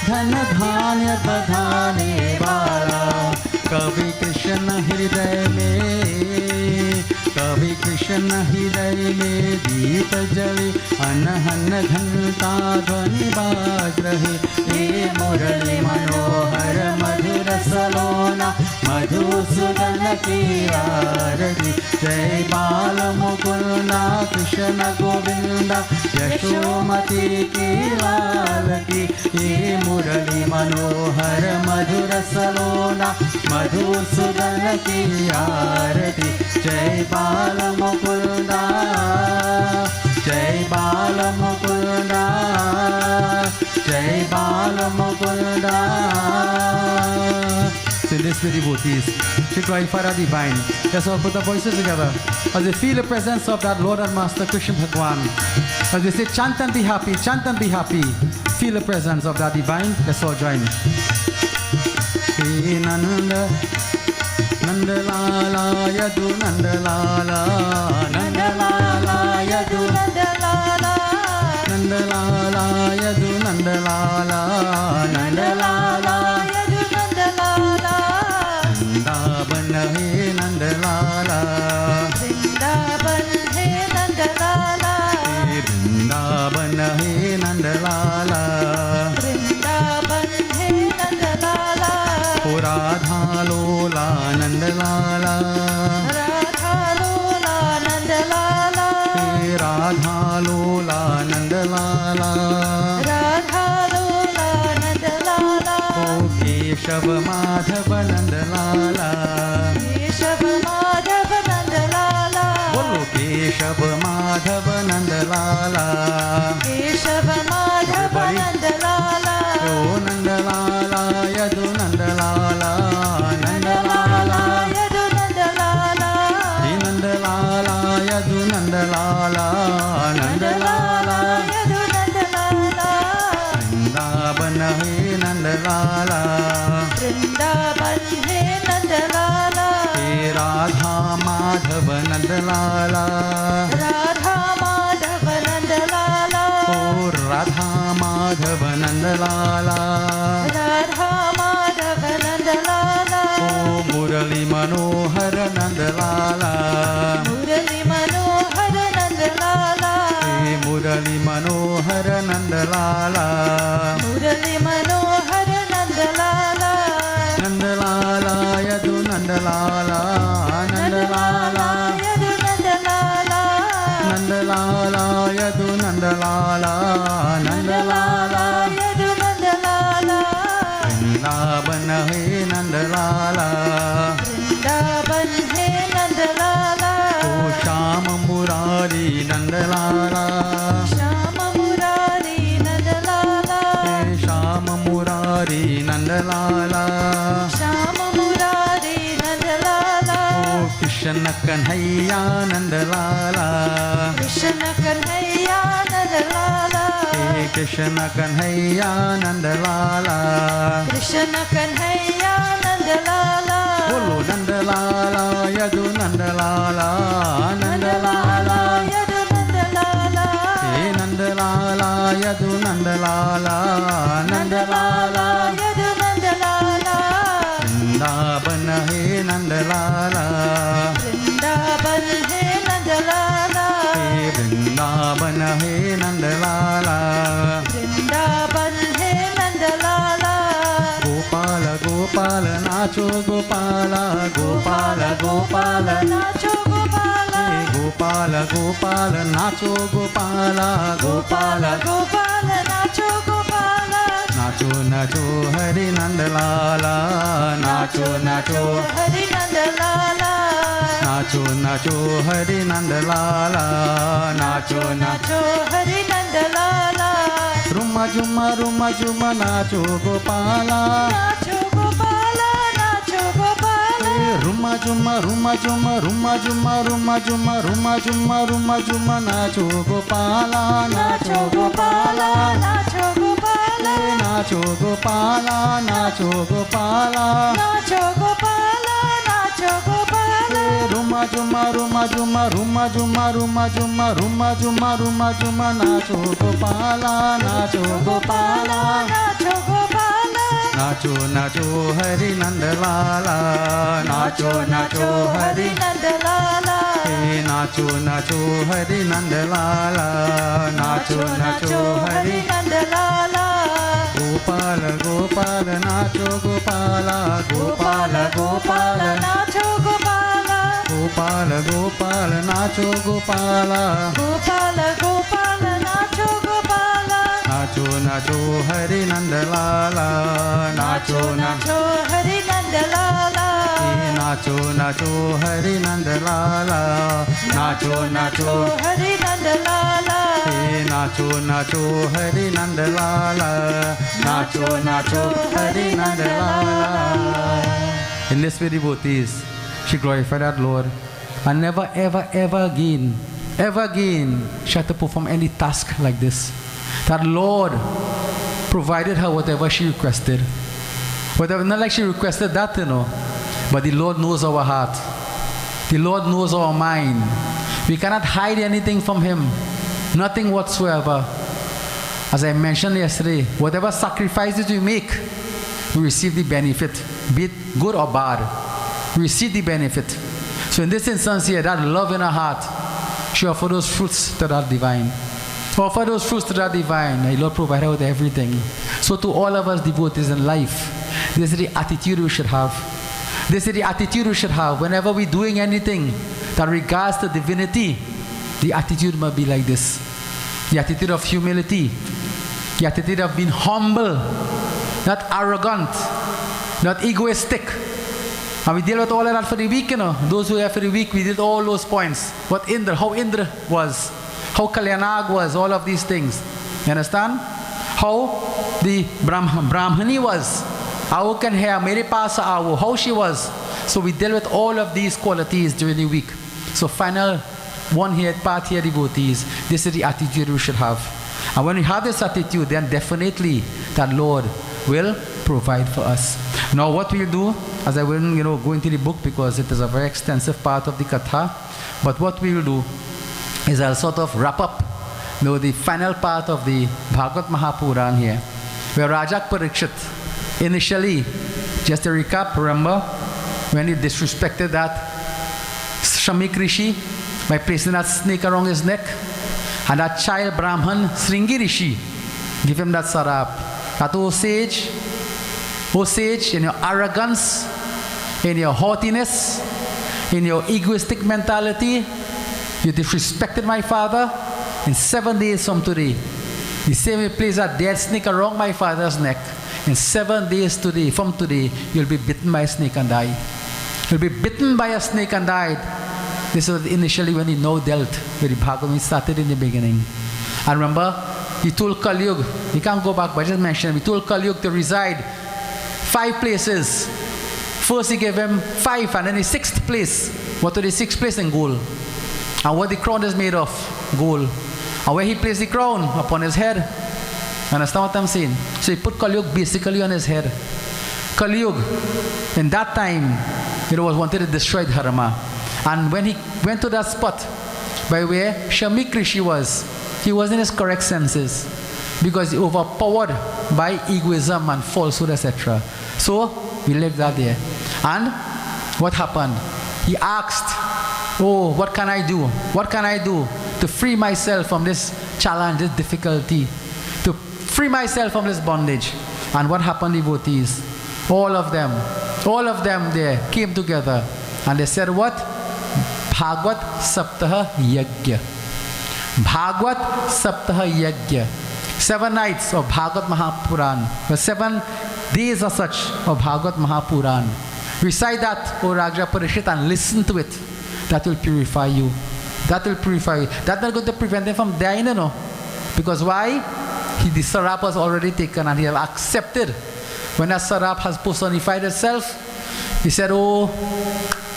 धन धान्य बधाने वाला कवि कृष्ण हृदय में कवि कृष्ण हृदय में दीप जले अनहन घंटा ध्वनि बाज रहे ये मुरली मनोहर मधुर सलोना मधुसूदन की आरती जय बाल मुकुंदा कृष्ण गोविंदा यशोमती की लाल की ये मुरली मनोहर मधुर सलोना मधुसूदन की आरती जय बाल मुकुंदा जय बाल मुकुंदा जय बाल Mukunda. So in this devotees to glorify the divine, let's all put our voices together as we feel the presence of that Lord and Master Krishna Bhagwan. As we say chant and be happy, chant and be happy. Feel the presence of that divine. Let's all join. Hey Nanda Nandalala Yadu Nandalala Nandalala Yadu Nandalala Nandalala Yadu Nandalala Nandalala Yadu Nandalala Vrindavan hai Nandalala Vrindavan है Nandlala Vrindavan hai Nandalala Vrindavan है Nandlala O Radha Lola Nandalala Radha लोला Nandlala Radha Lola Nandalala Radha लोला Nandlala O Keshav Madhav Nandalala Keshav Madhav Nandlala Bolo Keshav Madhav Nandalala Keshav Madhav Nandlala O Nandalala Yadu Nandalala Nandalala Yadu Nandlala Di Nandalala Yadu Nandalala Nandalala Yadu Nandlala Vrindavan hai Nandalala Vrindavan है Nandlala He Radha Madhav Nandalala Radha Madhav Nandlala O Radha Madhav Nandalala Radha Madhav Nandlala O Murali Manohar Nandalala Murli Manohar Nandlala He Murali Manohar Nandalala Murli Manohar Nandlala Nandalala Yadu Nandalala Nandalala Yadu Nandlala Nandalala Yadu Nandalala Nandalala Yadu Nandlala Vrindavan hai Nandalala Vrindavan है Nandlala O Shama Murari Nandalala Shyam Murari Nandlala He Shama Murari Nandalala Shyam Murari Nandlala O Krishna Kanhaiya Nandalala Krishna Kanhaiya Nandlala He Krishna Kanhaiya Nandalala Krishna Kanhaiya Nandlala Bolo Nandalala Yadu Nandalala Nandalala Yadu Nandlala He Nandalala Yadu Nandalala Nandalala Yadu Nandlala Vrindavan hai Nandalala Vrindavan है Nandlala He Vrindavan hai Nandalala Vrindavan है Nandlala Gopala Gopala Nacho Gopala Gopala Gopala nacho Gopala He Gopala Gopala Nacho Gopala Gopala Gopal nacho Gopala Nacho Nacho Hari Nandalala Nacho Nacho Hari Nandlala Nacho Nacho Hari Nandalala Nacho Nacho nacho Hari Nandlala Rumma Juma Nacho Gopala nacho Gopala nacho Gopala Rumma Juma Nacho Gopala nacho Gopala nacho Gopala Nacho Gopala Nacho Gopala nacho Gopala nacho Gopala Rumma Juma Nacho Gopala Nacho Gopala nacho Gopala Nacho Nacho Hari Nandalala Nacho Nacho Hari Nandlala Hey Nacho Nacho Hari Nandalala Nacho Nacho Hari Nandlala Gopala Gopala Nacho Gopala Gopala Gopal Gopala nacho Gopala Gopala Gopala Nacho Gopala Gopala Gopala Nacho Gopala Nacho Nacho Hari Nandalala Nacho Nacho Hari Nandalala Nacho Nacho Hari Nandalala Nacho Nacho Hari Nandalala Nacho Nacho Hari Nandalala Nacho Nacho Hari Nandalala. In this way, devotees, she glorified that Lord, and never ever again she had to perform any task like this. That Lord provided her whatever she requested. Whatever, not like she requested that, but the Lord knows our heart. The Lord knows our mind. We cannot hide anything from Him. Nothing whatsoever. As I mentioned yesterday, whatever sacrifices we make, we receive the benefit, be it good or bad. We receive the benefit. So in this instance here, that love in her heart, she offered those fruits to that divine. Offer those fruits to that divine. The Lord provided her with everything. So to all of us devotees in life, this is the attitude we should have. This is the attitude we should have. Whenever we're doing anything that regards to divinity, the attitude must be like this. The attitude of humility. The attitude of being humble. Not arrogant. Not egoistic. And we deal with all of that for the week, Those who are for the week, we did all those points. What Indra, how Indra was. How Kalyanag was, all of these things. You understand? How the Brahmani was. How can hear, Mere Pasa Awo, how she was. So we deal with all of these qualities during the week. So final one here, part here, devotees, this is the attitude we should have. And when we have this attitude, then definitely that Lord will provide for us. Now what we'll do, as I will go into the book because it is a very extensive part of the Katha, but what we will do is I'll sort of wrap up the final part of the Bhagwat Maha Puran here, where Raja Parikshit initially, just to recap, remember when he disrespected that Shamik Rishi by placing that snake around his neck, and that child Brahman Sringi Rishi give him that sarap. That O sage, in your arrogance, in your haughtiness, in your egoistic mentality, you disrespected my father. In 7 days from today, the same way place that dead snake around my father's neck. In 7 days from today, you'll be bitten by a snake and die. You'll be bitten by a snake and died. This was initially when he now dealt with the Bhagavad. He started in the beginning. And remember, he told Kali Yuga, he can't go back, but I just mentioned him. He told Kali Yuga to reside 5 places. First he gave him 5, and then the 6th place. What was the 6th place? In gold. And what the crown is made of? Gold. And where he placed the crown? Upon his head. Understand what I'm saying? So he put Kali Yuga basically on his head. Kali Yuga, in that time, was wanted to destroy Dharma. And when he went to that spot by where Shamik Rishi was, he was in his correct senses because he overpowered by egoism and falsehood, etc. So we left that there. And what happened? He asked, oh, what can I do? What can I do to free myself from this challenge, this difficulty? To free myself from this bondage. And what happened, devotees? All of them there came together and they said what? Bhagwat Saptaha Yagya. Bhagwat Saptaha Yagya. 7 nights of Bhagwat Maha Puran. 7 days as such of Bhagwat Maha Puran. Recite that, O Raja Parishit, and listen to it. That will purify you. That will purify you. That's not going to prevent him from dying, Because why? The sarap was already taken and he has accepted. When that sarap has personified itself, he said, oh,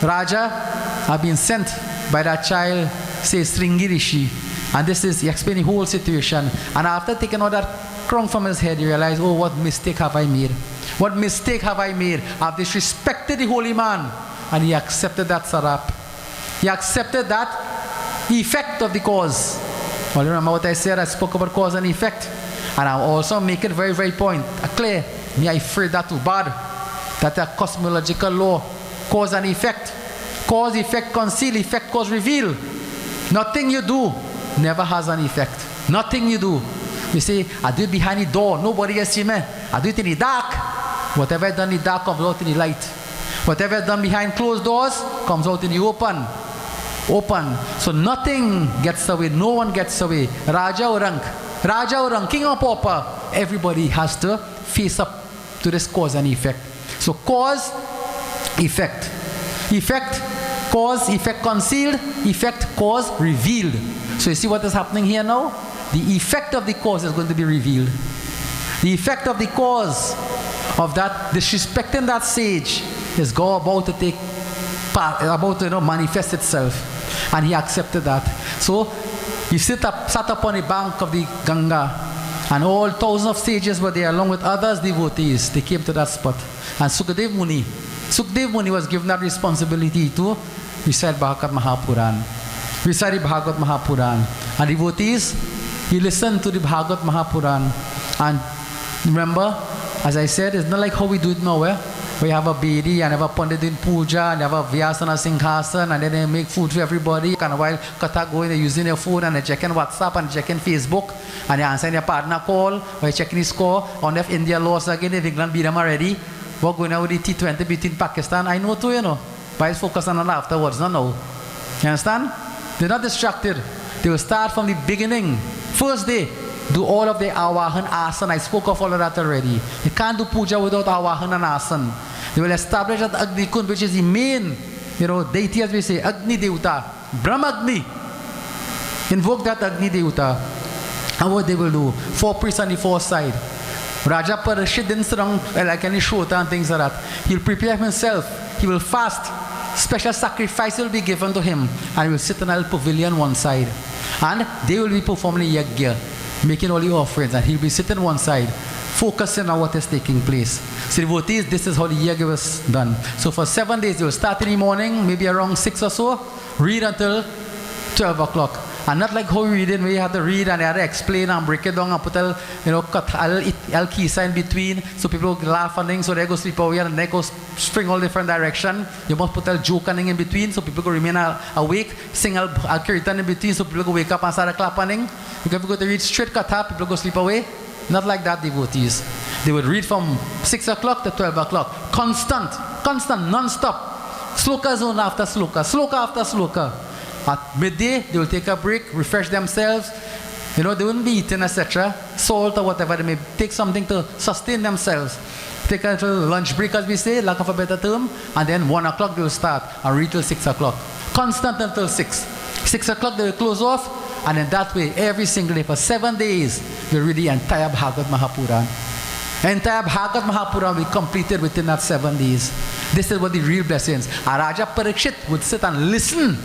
Raja, I've been sent by that child, says Sringi Rishi. And this is, he explained the whole situation. And after taking all that crown from his head, he realized, oh, what mistake have I made? What mistake have I made? I've disrespected the holy man. And he accepted that sarap. He accepted that effect of the cause. Well, remember what I said? I spoke about cause and effect. And I'll also make it very, very clear. Me, I afraid that too bad. That's a cosmological law. Cause and effect. Cause, effect, conceal, effect, cause, reveal. Nothing you do never has an effect. Nothing you do. You say, I do it behind the door. Nobody can see me. I do it in the dark. Whatever I done in the dark comes out in the light. Whatever I done behind closed doors comes out in the open. Open. So nothing gets away, no one gets away. Raja Orang, king or pauper, everybody has to face up to this cause and effect. So cause, effect. Effect, cause, effect concealed, effect, cause revealed. So you see what is happening here now? The effect of the cause is going to be revealed. The effect of the cause of that disrespecting that sage is about to take part, about to manifest itself. And he accepted that. So he sat up on the bank of the Ganga, and all thousands of sages were there along with others devotees. They came to that spot. And Sukadev Muni was given that responsibility to recite Bhaagwat Maha Puran. Recite the Bhaagwat Maha Puran. And devotees, he listened to the Bhaagwat Maha Puran. And remember, as I said, it's not like how we do it now, we have a bedi and have a Pundit in puja and have a vyasana singhasan and then they make food for everybody. And while Katha going, they're using their phone and they're checking WhatsApp and checking Facebook and they're answering their partner call or they're checking his score. On the India lost again, if England beat them already. We're going out with the T20 between Pakistan. I know too, but it's focused on that afterwards, not now. You understand? They're not distracted. They will start from the beginning. First day, do all of the awahan asan. I spoke of all of that already. You can't do puja without awahan and asan. They will establish that Agni Kund, which is the main, deity, as we say, Agni Devata, Brahmagni. Invoke that Agni Devata. And what they will do? 4 priests on the 4th side. Raja Parashit didn't sit down like any shota and things like that. He'll prepare himself. He will fast. Special sacrifice will be given to him. And he will sit in a pavilion one side. And they will be performing Yagya, making all the offerings. And he'll be sitting one side, focusing on what is taking place. So devotees, this is how the Yagya was done. So for 7 days, they will start in the morning, maybe around 6 or so, read until 12 o'clock. And not like how we read it, where you have to read and you have to explain and break it down and put a, cut al-kisa in between, so people laugh and things, so they go sleep over here and they go spring all different direction. You must put a joke and in between, so people go remain awake, sing al-kirtan in between, so people go wake up and start clapping. Because if you go to read straight katha, people go sleep away. Not like that, devotees. They would read from 6 o'clock to 12 o'clock. Constant, non-stop. Sloka zone after sloka, sloka after sloka. At midday, they will take a break, refresh themselves. They wouldn't be eating, etc. Salt or whatever. They may take something to sustain themselves. Take a little lunch break, as we say, lack of a better term. And then 1 o'clock, they will start and read till 6 o'clock. Constant until 6. 6 o'clock, they will close off. And in that way, every single day, for 7 days, we read the entire Bhaagwat Maha Puran. Entire Bhaagwat Maha Puran will be completed within that 7 days. This is what the real blessings. Raja Parikshit would sit and listen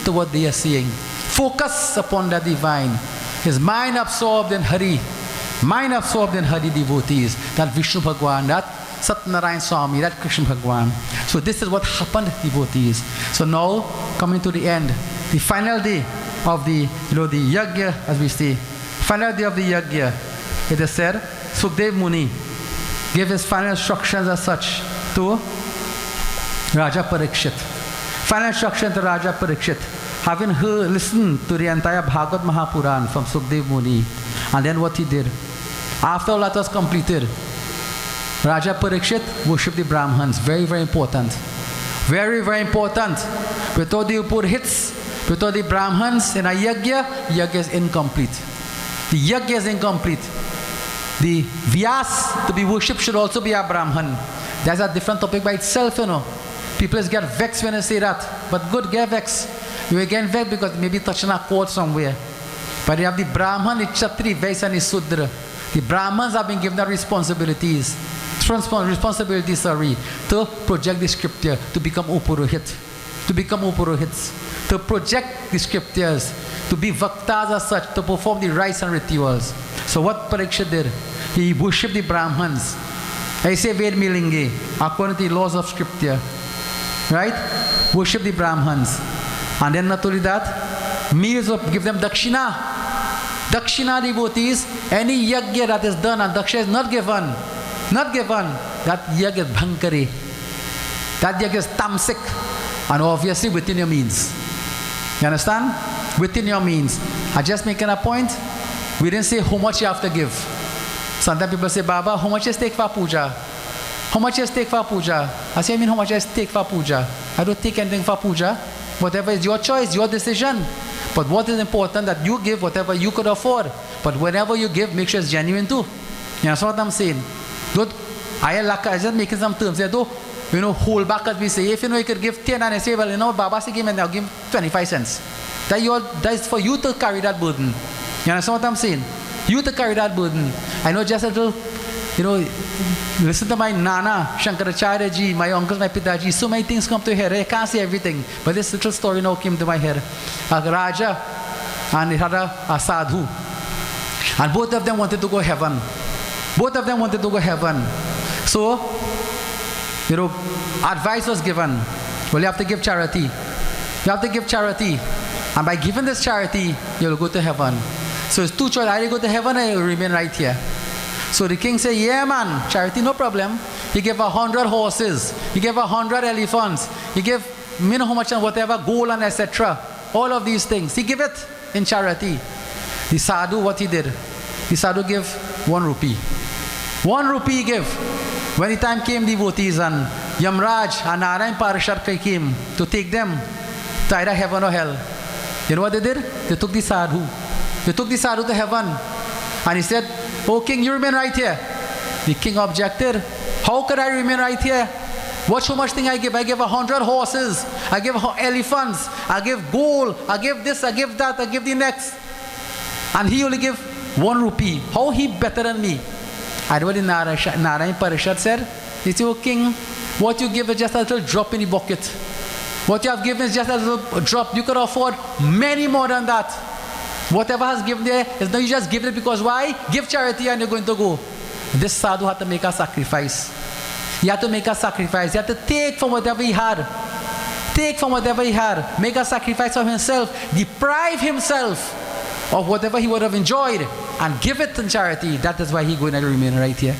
to what they are saying. Focus upon the divine. His mind absorbed in Hari. Mind absorbed in Hari devotees. That Vishnu Bhagwan, that Satnarayan Swami, that Krishna Bhagwan. So this is what happened, devotees. So now, coming to the end, the final day of the Yagya, as we say, final day of the Yagya, it is said, Sukadev Muni gave his final instructions as such to Raja Parikshit. Final instruction to Raja Parikshit, having listened to the entire Bhagwat Maha Puran from Sukadev Muni, and then what he did. After all that was completed, Raja Parikshit worshipped the Brahmins. Very, very important. Very, very important. Without the Purhits, without the Brahmins in a Yagya is incomplete. The Yagya is incomplete. The Vyas to be worshipped should also be a Brahman. That's a different topic by itself, People get vexed when I say that. But good, get vexed. You will get vexed because maybe touching a chord somewhere. But you have the Brahman, the Kshatri, Vaisya and the Sudra. The Brahmins have been given the responsibilities. To project the scripture, to become Upurohit. To become Upurohits. To project the scriptures. To be Vaktas as such, to perform the rites and rituals. So what Parikshit did? He worshipped the Brahmins. I say Ved Milinge, according to the laws of scripture. Right? Worship the Brahmins. And then not only that, meals of, give them dakshina. Dakshina devotees, any yagya that is done and dakshina is not given, that yagya is bhankari. That yagya is tamsik. And obviously within your means. You understand? Within your means. I'm just making a point. We didn't say how much you have to give. Sometimes people say, Baba, how much is take for puja? How much is take for puja? I say, how much is take for puja? I don't take anything for puja. Whatever is your choice, your decision. But what is important that you give whatever you could afford. But whenever you give, make sure it's genuine too. You know what I'm saying? Don't, I just making some terms there. Don't, hold back as we say. If you could give 10 and I say, well, Baba said give me, I'll give 25 cents. That is for you to carry that burden. You understand what I'm saying? You to carry that burden. I know just a little, listen to my Nana, Shankaracharya ji, my uncles, my Pitaji, so many things come to head. I can't say everything, but this little story now came to my head. A Raja and he had a Sadhu. And both of them wanted to go heaven. Both of them wanted to go heaven. So, advice was given. Well, you have to give charity. You have to give charity. And by giving this charity, you'll go to heaven. So it's two choices. Either go to heaven or you'll remain right here. So the king said, yeah man, charity no problem. He gave 100 horses. He gave 100 elephants. He gave how much and whatever, gold and etc. All of these things. He gave it in charity. The sadhu, what he did? The sadhu gave 1 rupee. 1 rupee he gave. When the time came, devotees and Yamraj and Narayan Parasram came to take them to either heaven or hell. You know what they did? They took the sadhu. They took the sadhu to heaven. And he said, oh king, you remain right here. The king objected. How could I remain right here? Watch how much thing I give. I give 100 horses. I give elephants. I give gold. I give this. I give that. I give the next. And he only give 1 rupee. How he better than me? I know what the Narayan Parashat said. He said, oh king, what you give is just a little drop in the bucket. What you have given is just a little drop. You could afford many more than that. Whatever has given there is not you just give it because why? Give charity and you're going to go. This sadhu had to make a sacrifice. He had to make a sacrifice. He had to take from whatever he had. Take from whatever he had. Make a sacrifice of himself. Deprive himself of whatever he would have enjoyed and give it in charity. That is why he's going to remain right here.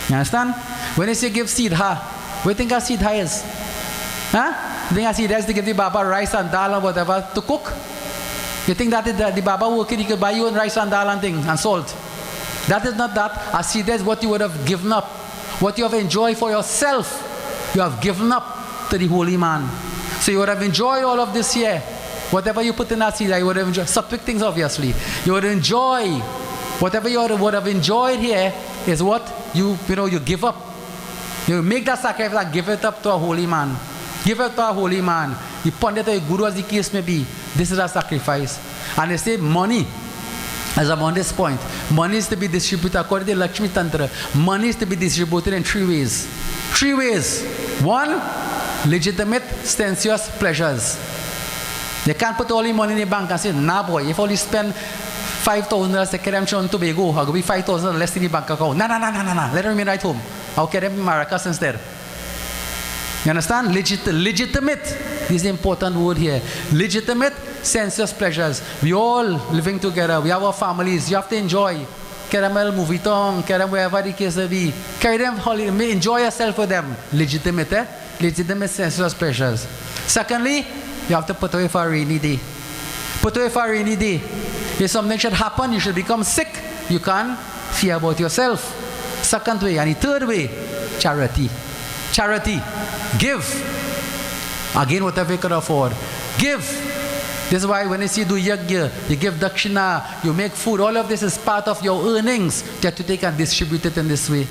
You understand? When they say give sidha, what do you think a sidha is? Huh? You think a sidha is to give the Baba rice and dal and whatever to cook? You think that the Baba working, he could buy you in rice and dal and thing and salt? That is not that. A sidha is what you would have given up. What you have enjoyed for yourself, you have given up to the holy man. So you would have enjoyed all of this here. Whatever you put in that sidha, you would have enjoyed. Sattvic things obviously. You would enjoy. Whatever you would have enjoyed here is what you give up. You make that sacrifice and give it up to a holy man. Give it to a holy man. The Pundit or the Guru as the case may be. This is a sacrifice. And they say money, as I'm on this point, money is to be distributed according to Lakshmi Tantra. Money is to be distributed in 3 ways. 3 ways. 1, legitimate, sensuous pleasures. They can't put all the money in the bank and say, nah boy, if only spend $5,000 to carry them to Tobago, I'll be $5,000 less in the bank account. Nah. Let them remain right home. I'll carry them in Maracas instead. You understand? Legitimate. This is the important word here. Legitimate, sensuous pleasures. We all living together. We have our families. You have to enjoy. Carry them movie tongue, carry them wherever the case may be. Carry them holiday. Enjoy yourself with them. Legitimate, legitimate sensuous pleasures. Secondly, you have to put away for a rainy day. Put away for a rainy day. If something should happen, you should become sick, you can't fear about yourself. Second way. And the third way, charity. Charity. Give. Again, whatever you can afford. Give. This is why when you see do yagya, you give dakshina, you make food, all of this is part of your earnings that you take and distribute it in this way.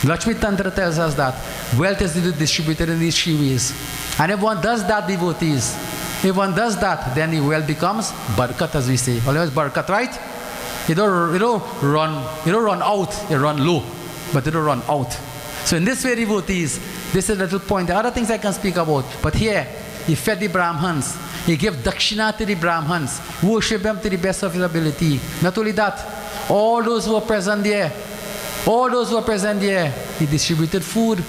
Lakshmi Tantra tells us that wealth is distributed in these 3 ways. And if one does that, devotees, if one does that, then the wealth becomes barakat, as we say. Always barakat, right? You don't run out, you run low, but you don't run out. So in this way, devotees, this is a little point. There are other things I can speak about, but here, he fed the Brahmins. He gave dakshina to the Brahmins. Worship them to the best of his ability. Not only that, all those who were present there, he distributed food.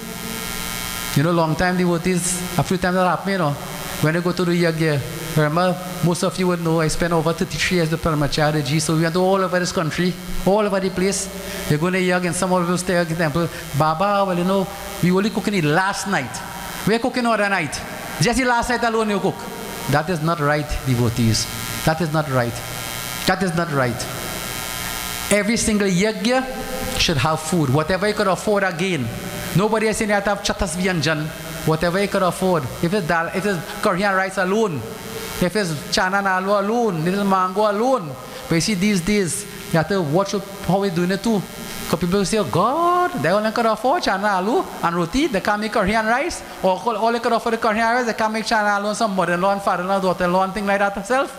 Long time devotees, a few times that happened, when I go to the Yagya, remember, most of you would know, I spent over 33 years with Paramacharya Ji, so we went all over this country, all over the place. We're going to Yagya and some of us stay at the temple. Baba, we only cooking it last night. We're cooking all the night. Just the last night alone you cook. That is not right, devotees. That is not right. That is not right. Every single Yagya should have food. Whatever you could afford again. Nobody is saying you have to have chatas vyanjan. whatever he could afford. If it's curry and rice alone, if it's chana and aloo alone, if it's mango alone. But you see, these days, you have to watch how we're doing it too. Because people say, oh God, they only could afford chana, aloo and roti. They can't make curry and rice. Or all they could afford the curry and rice, they can't make chana, aloo and some mother-in-law and father-in-law, daughter-in-law and thing like that themselves.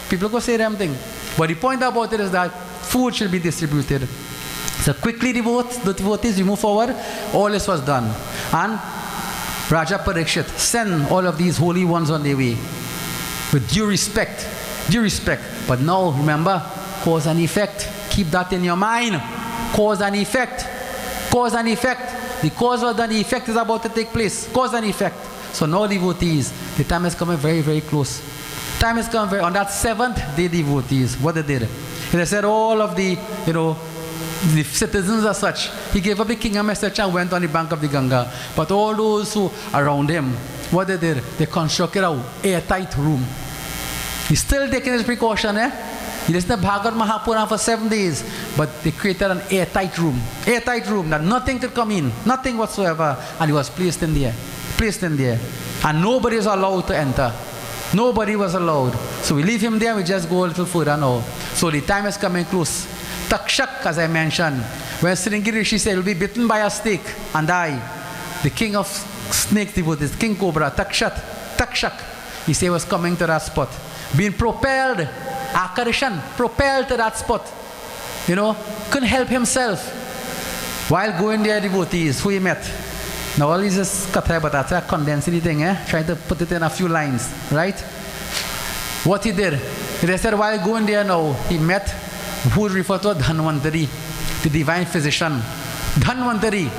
People could say them thing. But the point about it is that food should be distributed. So quickly the devotees, we move forward. All this was done. And Raja Parikshit sent all of these holy ones on their way with due respect. Due respect. But now, remember, cause and effect. Keep that in your mind. Cause and effect. Cause and effect. The cause of the effect is about to take place. Cause and effect. So now, devotees, the time is coming very, very close. Time is coming on that 7th day, devotees. What they did? They said all of the, the citizens as such. He gave up the kingdom message and went on the bank of the Ganga. But all those who around him, what they did? They constructed an airtight room. He's still taking his precaution, He listened to Bhaagwat Maha Puran for 7 days, but they created an airtight room that nothing could come in, nothing whatsoever, and he was placed in there, and nobody was allowed to enter. Nobody was allowed. So we leave him there, we just go a little further now. So the time is coming close. Takshak, as I mentioned, when Sringi Rishi said, he will be bitten by a snake and die. The king of snakes, devotees, King Cobra, Takshak, he said was coming to that spot. Being propelled, Akarishan, propelled to that spot. Couldn't help himself. While going there, devotees, who he met. Now all these is katha, but that's a condensing thing, trying to put it in a few lines, right? What he did, they said while going there now, he met who is referred to as Dhanvantari, the divine physician. Dhanvantari,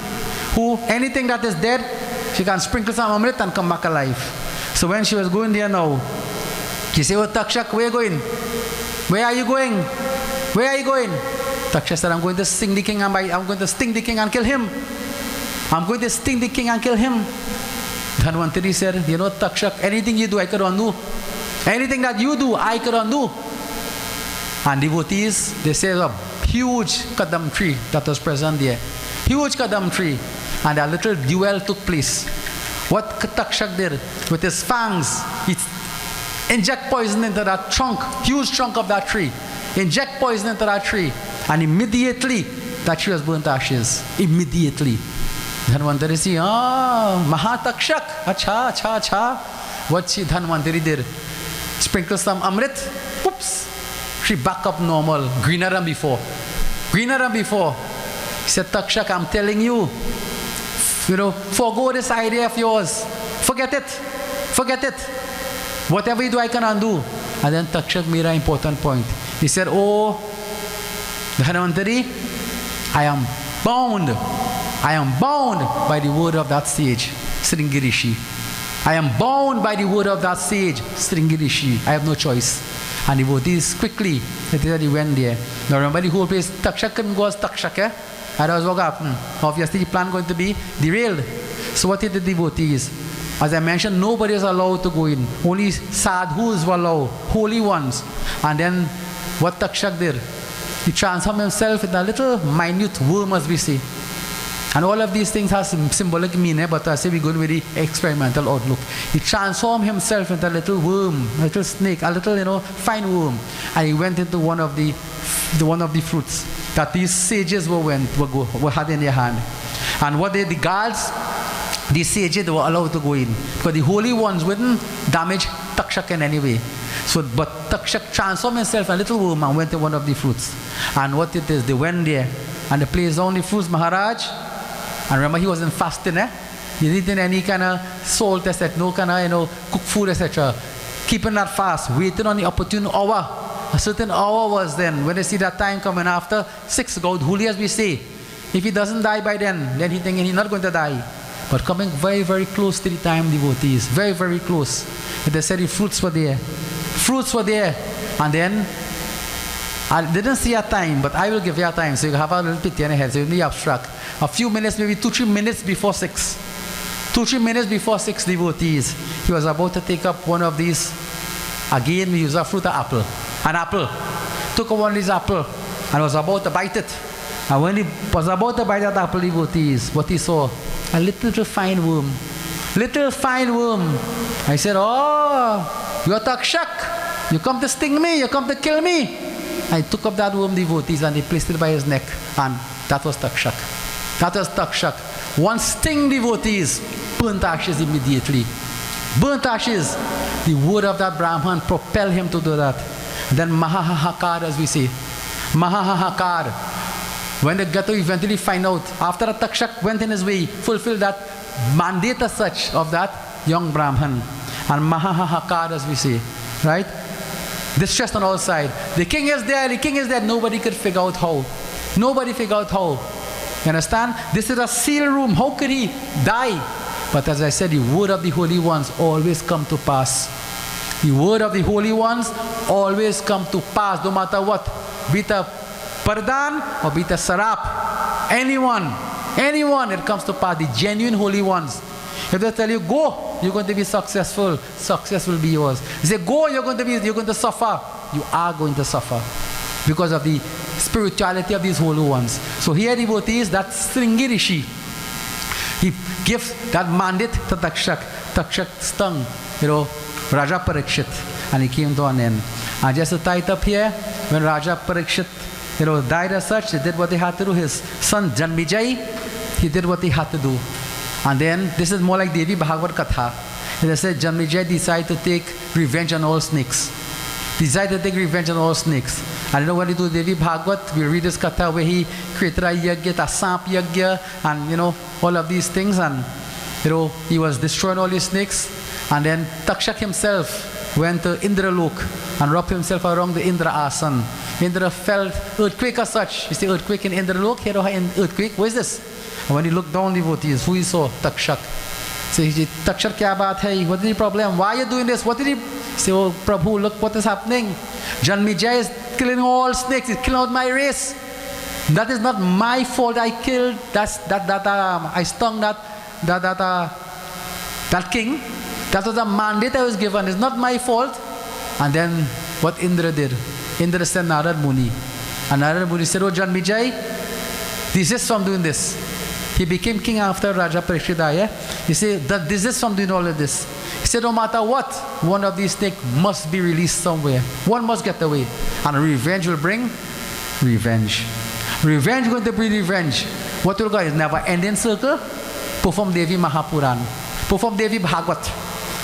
who anything that is dead, she can sprinkle some amrit and come back alive. So when she was going there now, she said, oh Takshak, where are you going? Where are you going? Where are you going? Takshak said, I'm going to sting the king and kill him. I'm going to sting the king and kill him. Dhanvantari said, Takshak, anything you do, I could undo. Anything that you do, I could undo. And devotees, they say a huge kadam tree that was present there. Huge kadam tree. And a little duel took place. What Takshak did with his fangs, he inject poison into that trunk, huge trunk of that tree. Inject poison into that tree. And immediately, that tree was burnt to ashes. Immediately. Dhanvantari said, Mahatakshak, acha. What Dhanvantari did? Sprinkle some amrit, oops, she back up normal, greener than before. He said, Takshak, I'm telling you, forgo this idea of yours. Forget it. Whatever you do, I can undo. And then Takshak made an important point. He said, oh, Dhanvantari, I am bound by the word of that sage, Sringi Rishi. I am bound by the word of that sage, Sringi Rishi. I have no choice. And the devotees quickly, they went there. Now remember the whole place, Takshak couldn't go as Takshak, And that was what happened. Obviously the plan going to be derailed. So what did the devotees? As I mentioned, nobody is allowed to go in. Only sadhus were allowed, holy ones. And then what Takshak did? He transformed himself into a little minute worm, as we say. And all of these things have symbolic meaning, but I say we're going with the experimental outlook. He transformed himself into a little worm, a little snake, a little, fine worm. And he went into one of the fruits that these sages had in their hand. And what the guards, these sages, they were allowed to go in. Because the holy ones wouldn't damage Takshak in any way. But Takshak transformed himself into a little worm and went to one of the fruits. And what it is, they went there and they placed down the fruits, Maharaj. And remember, he wasn't fasting, He didn't eat any kind of salt, etc., no kind of, cooked food, etc. Keeping that fast, waiting on the opportune hour. A certain hour was then, when they see that time coming after 6 Gaudhuli, as we say. If he doesn't die by then he's thinking he's not going to die. But coming very, very close to the time, devotees, very, very close. And they said the fruits were there. And then, I didn't see a time, but I will give you a time, so you have a little pity in your head, so in the abstract. A few minutes, maybe 2-3 minutes before 6. 2-3 minutes before 6, devotees, he was about to take up one of these. Again, we use a fruit, an apple. Took one of these apple and was about to bite it. And when he was about to bite that apple, devotees, what he saw, a little fine worm, little fine worm. I said, oh, you're Takshak. You come to sting me, you come to kill me. I took up that worm, devotees, and they placed it by his neck. And that was Takshak. That was Takshak. One sting, devotees, burnt ashes immediately. Burnt ashes. The word of that Brahman propelled him to do that. Then Mahahakar, as we say. Mahahakar. When they got to eventually find out, after that Takshak went in his way, fulfilled that mandate as such of that young Brahman. And Mahahakar, as we say. Right? Distress on all sides. The king is there, the king is there. Nobody could figure out how. Nobody figured out how. You understand? This is a sealed room. How could he die? But as I said, the word of the holy ones always come to pass. The word of the holy ones always come to pass, no matter what. Be it a Pardhan or be it a Sarap. Anyone, it comes to pass. The genuine holy ones. If they tell you, go, you're going to be successful, success will be yours. They say, go, you're going to suffer. You are going to suffer because of the spirituality of these holy ones. So here, devotees, that Sringi Rishi, he gives that mandate to Takshak. Takshak stung, Raja Parikshit, and he came to an end. And just to tie it up here, when Raja Parikshit, died as such, they did what they had to do. His son Janmejai, he did what he had to do. And then, this is more like Devi Bhagavad Katha. They said Janmejai decided to take revenge on all snakes. And when we do Devi Bhagavad, we read this Katha where he created a Yagya, a Samp Yagya, and all of these things. And he was destroying all these snakes. And then Takshak himself went to Indralok and wrapped himself around the Indra Asan. Indra felt earthquake as such. You see earthquake in Indralok? Here an earthquake. What is this? And when he looked down, devotees, who he saw? Takshak. So he said, Takshak, kya baat hai? What is the problem? Why are you doing this? What did he say? Oh, Prabhu, look what is happening. Janmejai is killing all snakes. He's killing out my race. That is not my fault. I killed. I stung that king. That was a mandate I was given. It's not my fault. And then what Indra did? Indra sent Narad Muni. And Narad Muni said, oh Janmejai, desist from doing this. He became king after Raja Parikshit. He said, desist from doing all of this. He said, no matter what, one of these snakes must be released somewhere. One must get away. And revenge will bring revenge. Revenge is going to bring revenge. What will go is never ending circle. Perform Devi Maha Puran. Perform Devi Bhagwat.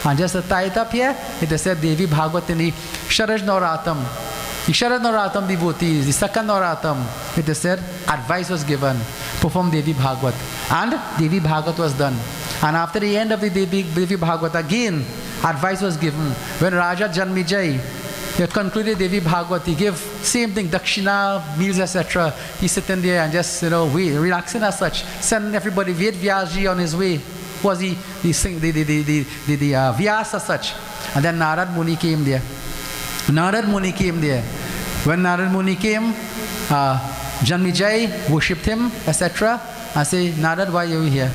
And just to tie it up here, it is said Devi Bhagwat in the Sharaj Nauratam. The Sharaj Nauratam devotees, the second Nauratam, it is said, advice was given. Perform Devi Bhagwat. And Devi Bhagwat was done. And after the end of the Devi Bhagwat, again, advice was given. When Raja Janmejai he concluded Devi Bhagwat, he gave same thing, dakshina, meals, etc. He sitting there and just, relaxing as such, sending everybody, Ved Vyasji on his way. Was the Vyas as such. And then Narad Muni came there. When Narad Muni came, Janmejai worshipped him, etc. I say, Narad, why are you here?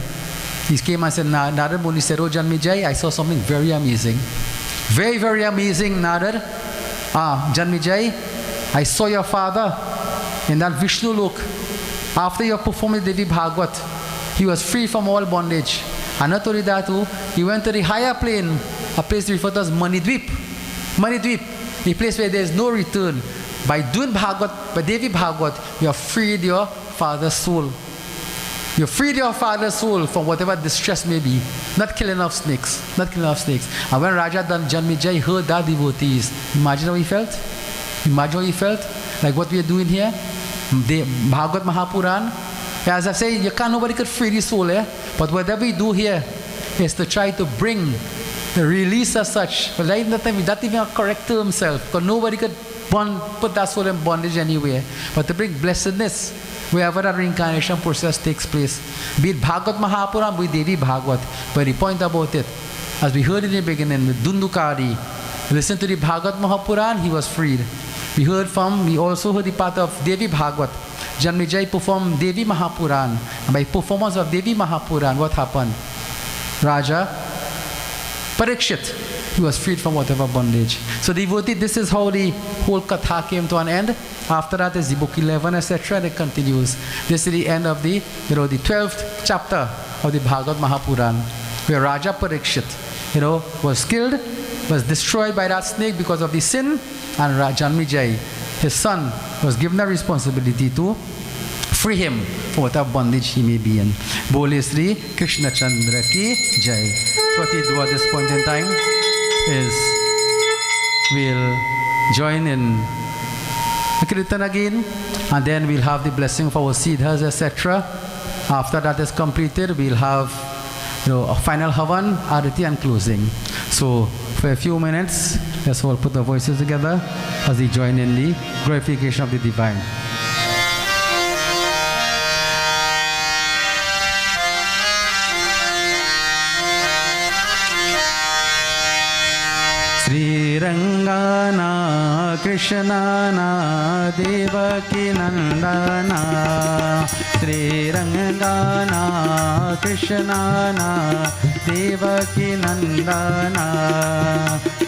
He came and said, Narad Muni said, oh Janmejai, I saw something very amazing. Very, very amazing, Narad. Janmejai, I saw your father in that Vishnu look. After your performance Devi Bhagwat, he was free from all bondage. And not only that, he went to the higher plane, a place referred to as Manidvip. Manidvip, a place where there is no return. By doing Bhagwat, by Devi Bhagwat, you have freed your father's soul. You freed your father's soul from whatever distress may be. Not killing of snakes. Not killing of snakes. And when Raja Janmejai heard that, devotees, imagine how he felt? Imagine how he felt? Like what we are doing here? The Bhagwat Maha Puran. As I say, nobody could free the soul, but whatever we do here is to try to bring the release as such. But not even a correct term himself, because nobody could put that soul in bondage anywhere. But to bring blessedness wherever that reincarnation process takes place. Be it Bhagwat Maha Puran, be it Devi Bhagwat. But the point about it, as we heard in the beginning with Dundukari, listen to the Bhagwat Maha Puran, he was freed. We also heard the part of Devi Bhagwat. Janmejai performed Devi Maha Puran. And by performance of Devi Maha Puran, what happened? Raja Parikshit, he was freed from whatever bondage. So devotee, this is how the whole Katha came to an end. After that is the book 11, etc. and it continues. This is the end of the 12th chapter of the Bhagwat Maha Puran. where Raja Parikshit, was killed, was destroyed by that snake because of the sin, and Janmijay, his son, was given a responsibility to free him from whatever bondage he may be in. Bole Sri Krishna Chandra ki Jai. So what we do at this point in time is we'll join in the Kirtan again, and then we'll have the blessing of our siddhas, etc. After that is completed, we'll have a final Havan, Arati and closing. So for a few minutes, let's all put the voices together as we join in the glorification of the Divine. Sri Rangana Krishnana Devaki Nandana Sri Rangana Krishnana Devaki Nandana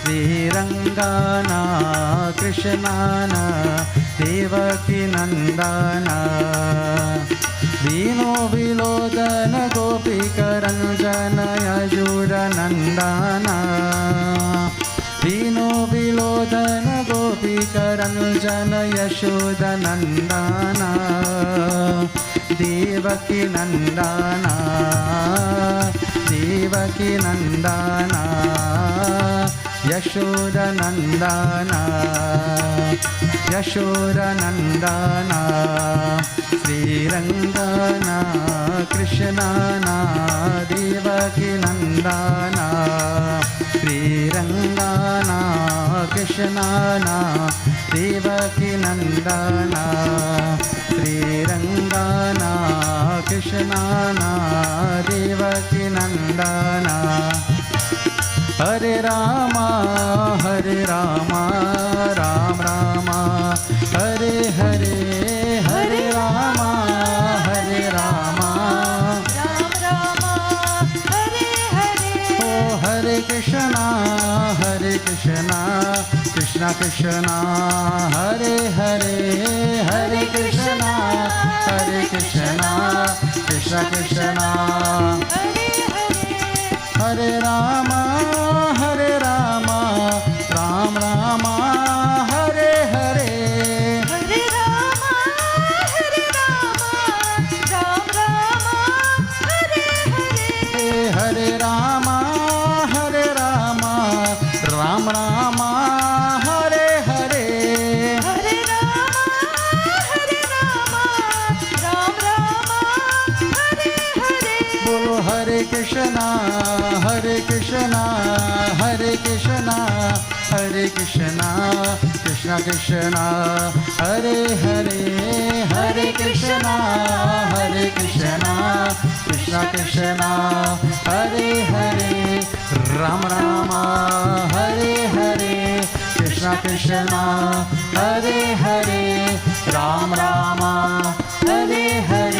Sri Rangana Krishnana Devaki Nandana Vino Vilodana Gopika Ranjana Yajura Nandana Vino Vilodana Gopika Ranjana Yashoda Nandana Devaki Nandana Devaki Nandana Yashoda Nandana Yashoda Nandana Sri Rangana Krishnana Devaki Nandana Sri Rangana Krishnana Devaki Nandana Sri Rangana Krishnana Devaki Nandana Hare Rama Ram Rama Hare Hare Hare Rama Ram Rama Hare Hare Oh Hare Krishna Krishna Krishna Hare Hare Hare Krishna Krishna Krishna Hare Hare Hare Rama Ram Rama Hare Hare Hare Rama Ram Rama Hare Hare Hare Rama Ram Rama Hare Hare Hare Rama Ram Rama Hare Hare Bolo Hare Krishna Krishna Krishna Krishna Hare Hare Hare Krishna Krishna Krishna Hare Hare Ram Rama Hare Hare Krishna Krishna Hare Hare Ram Rama Hare Hare.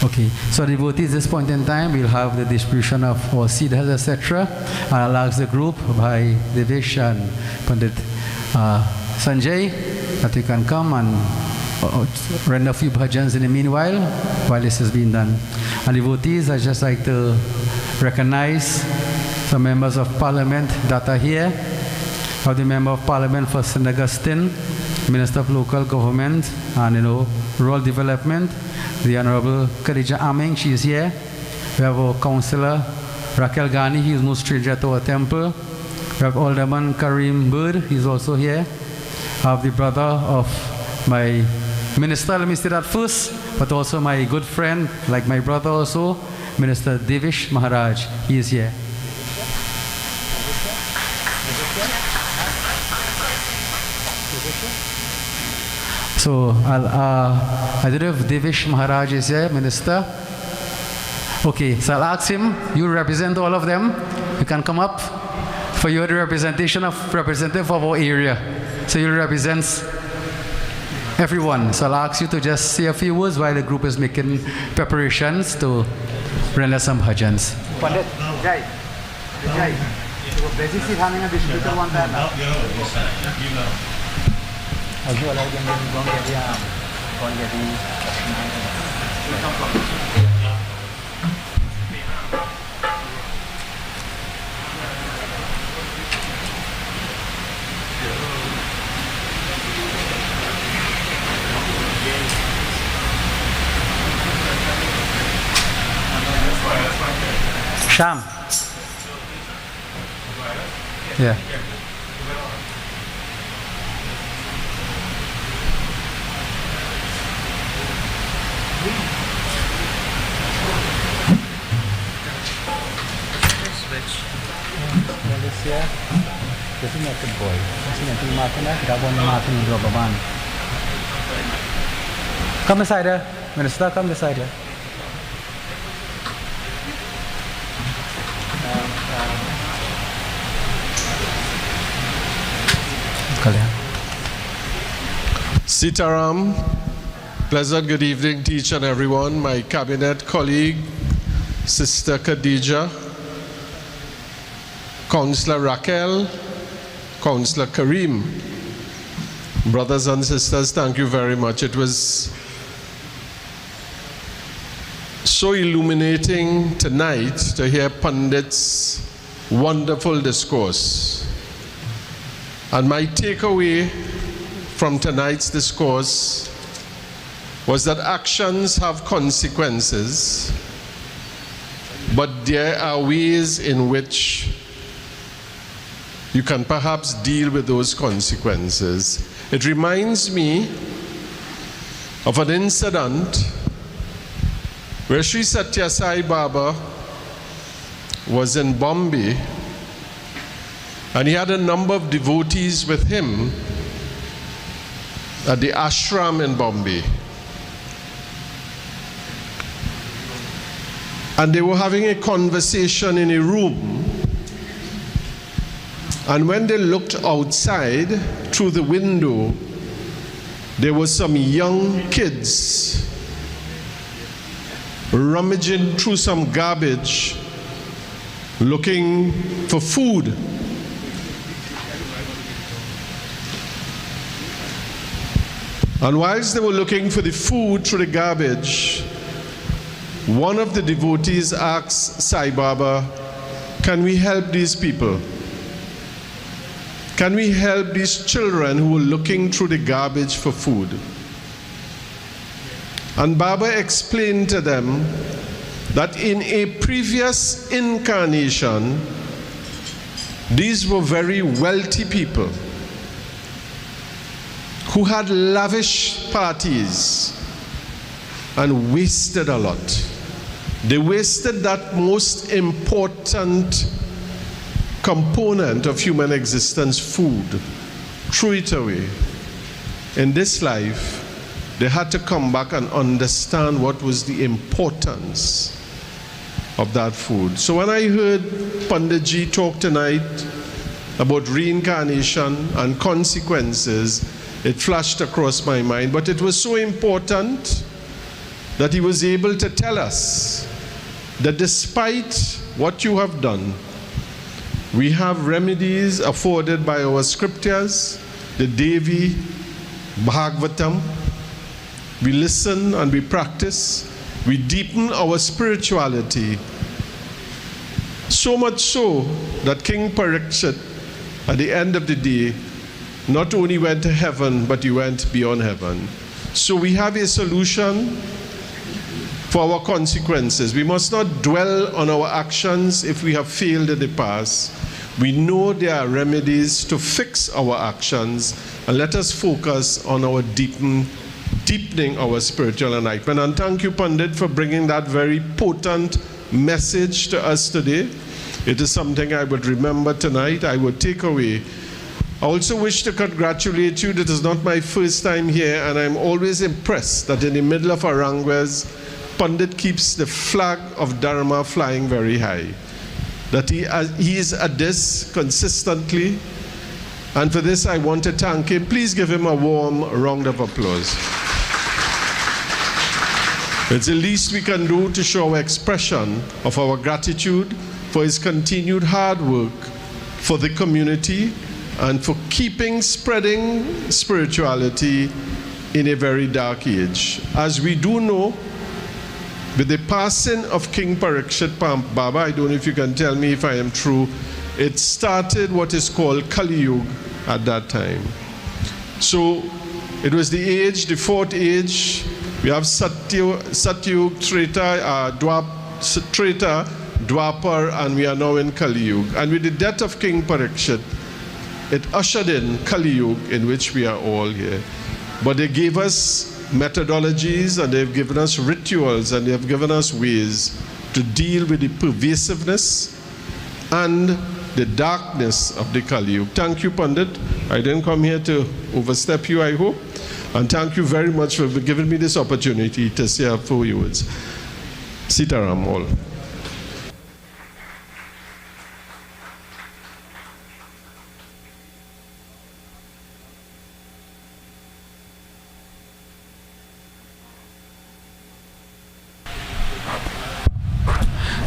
Okay, so devotees, at this point in time, we'll have the distribution of our siddhas, etc. And I'll ask the group by Devish and Pundit Sanjay that you can come and render a few bhajans in the meanwhile, while this is being done. And devotees, I'd just like to recognize some members of parliament that are here. We have the member of parliament for St. Augustine, Minister of Local Government and Rural Development, the Honorable Khadija Aming, she is here. We have our councillor Raquel Ghani, he is no stranger to our temple. We have Alderman Karim Bird, he is also here. I have the brother of my minister, let me say that first, but also my good friend, like my brother also, Minister Devish Maharaj, he is here. So I don't know if Devish Maharaj is here, Minister. Okay, so I'll ask him, you represent all of them. You can come up for your representative of our area. So you represent everyone. So I'll ask you to just say a few words while the group is making preparations to render some bhajans. Pandit Jai. Basically having a distributor one that. Sham. Yeah. This is not the boy. This is nothing Martin. That one Martin is rubber band. Come beside her. Minister, come beside her. Sitaram, pleasant good evening to each and everyone, my cabinet colleague, Sister Khadija, Councillor Raquel, Councillor Kareem. Brothers and sisters, thank you very much. It was so illuminating tonight to hear Pundit's wonderful discourse. And my takeaway from tonight's discourse was that actions have consequences, but there are ways in which you can perhaps deal with those consequences. It reminds me of an incident where Sri Satya Sai Baba was in Bombay, and he had a number of devotees with him at the ashram in Bombay. And they were having a conversation in a room. And when they looked outside through the window, there were some young kids rummaging through some garbage, looking for food. And whilst they were looking for the food through the garbage, one of the devotees asked Sai Baba, can we help these people? Can we help these children who were looking through the garbage for food? And Baba explained to them that in a previous incarnation, these were very wealthy people who had lavish parties and wasted a lot. They wasted that most important component of human existence, food, threw it away. In this life, they had to come back and understand what was the importance of that food. So when I heard Panditji talk tonight about reincarnation and consequences, it flashed across my mind. But it was so important that he was able to tell us that despite what you have done, we have remedies afforded by our scriptures, the Devi, Bhagavatam. We listen and we practice. We deepen our spirituality. So much so that King Parikshit, at the end of the day, not only went to heaven, but he went beyond heaven. So we have a solution for our consequences. We must not dwell on our actions if we have failed in the past. We know there are remedies to fix our actions, and let us focus on our deepening our spiritual enlightenment. And thank you, Pundit, for bringing that very potent message to us today. It is something I would remember tonight, I would take away. I also wish to congratulate you. This is not my first time here, and I'm always impressed that in the middle of Aranguez, Pundit keeps the flag of Dharma flying very high. That he is at this consistently, and for this I want to thank him. Please give him a warm round of applause. It's the least we can do to show our expression of our gratitude for his continued hard work for the community and for spreading spirituality in a very dark age. As we do know, with the passing of King Parikshit Baba, I don't know if you can tell me if I am true, it started what is called Kali Yuga at that time. So it was the age, the fourth age. We have Satyug, Treta, Dwapar, and we are now in Kali Yuga. And with the death of King Parikshit, it ushered in Kali Yuga, in which we are all here. But they gave us methodologies, and they've given us rituals, and they have given us ways to deal with the pervasiveness and the darkness of the Kali Yuga. Thank you, Pundit. I didn't come here to overstep you, I hope. And thank you very much for giving me this opportunity to say a few words. Sitaram all.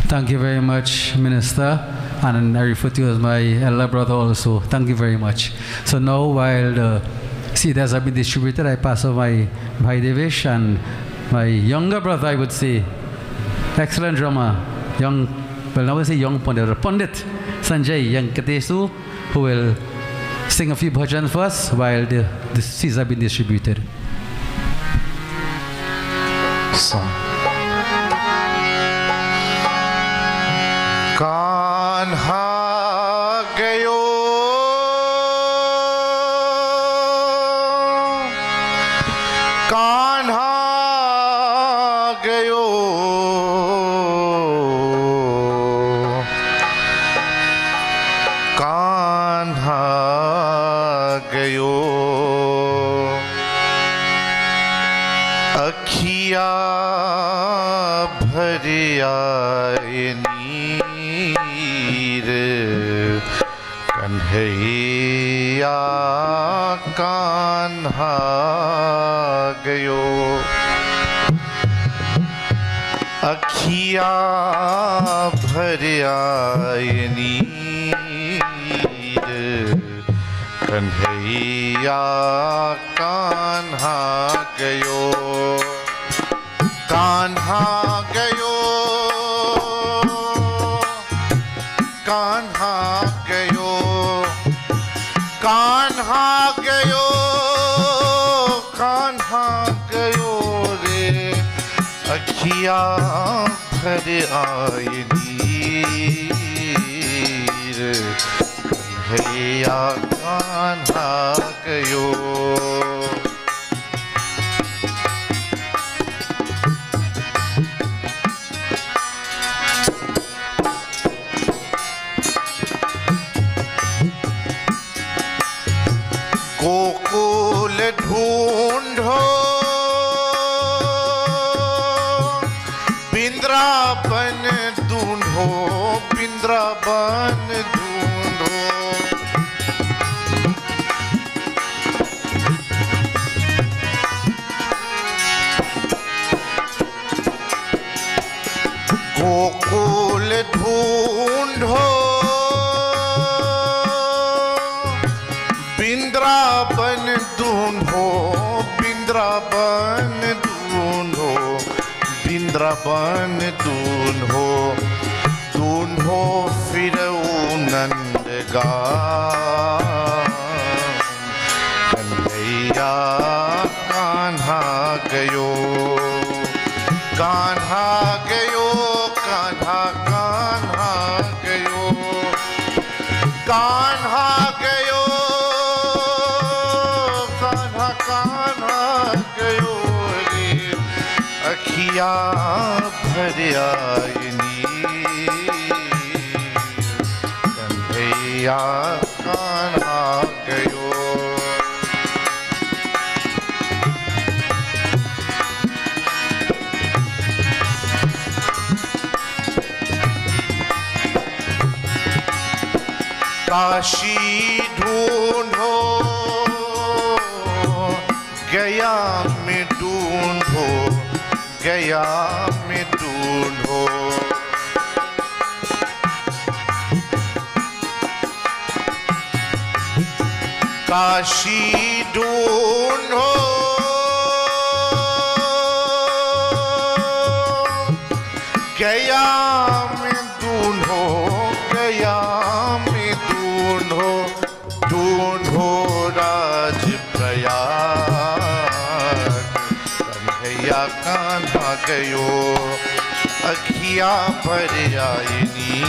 Thank you very much, Minister. And I refer to you as my elder brother also. Thank you very much. So now, while the CDs have been distributed, I pass on my Bhai Devesh and my younger brother, I would say, excellent drummer, young, well, now I say young Pundit Sanjay Yankatesu, who will sing a few bhajans for us while the CDs have been distributed. Song. Kanha गयो कान्हा गयो कान्हा गयो अखिया भरिया कन्हैया कान्हा गयो अखिया भरिया नीर कन्हैया कान्हा गयो कान्हा गयो कान्हा गयो कान्हा गयो कान्हा गयो रे अखिया भर आए नीर कन्हैया कान्हा गयो गोकुल ढूंढो बिंद्रावन ढूंढो बिंद्रावन ढूंढो गोकुल ढूंढो बिंद्रावन ढूंढो बिंद्रावन ढूंढो बिंद्रावन ढूंढो ढूंढो फिर नंदगांव कन्हैया कान्हा गयो कान्हा गयो कान्हा कान्हा गयो कान्हा गयो कान्हा कान्हा गयो रे अखिया भर आए नीर कन्हैया कान्हा गयो काशी ढूंढो गया में ढूंढो गया में ढूंढो काशी ढूंढो गया में ढूंढो, गया में ढूंढो, ढूंढो राज प्रयाग। कन्हैया कान्हा गयो अखिया पर आईनी,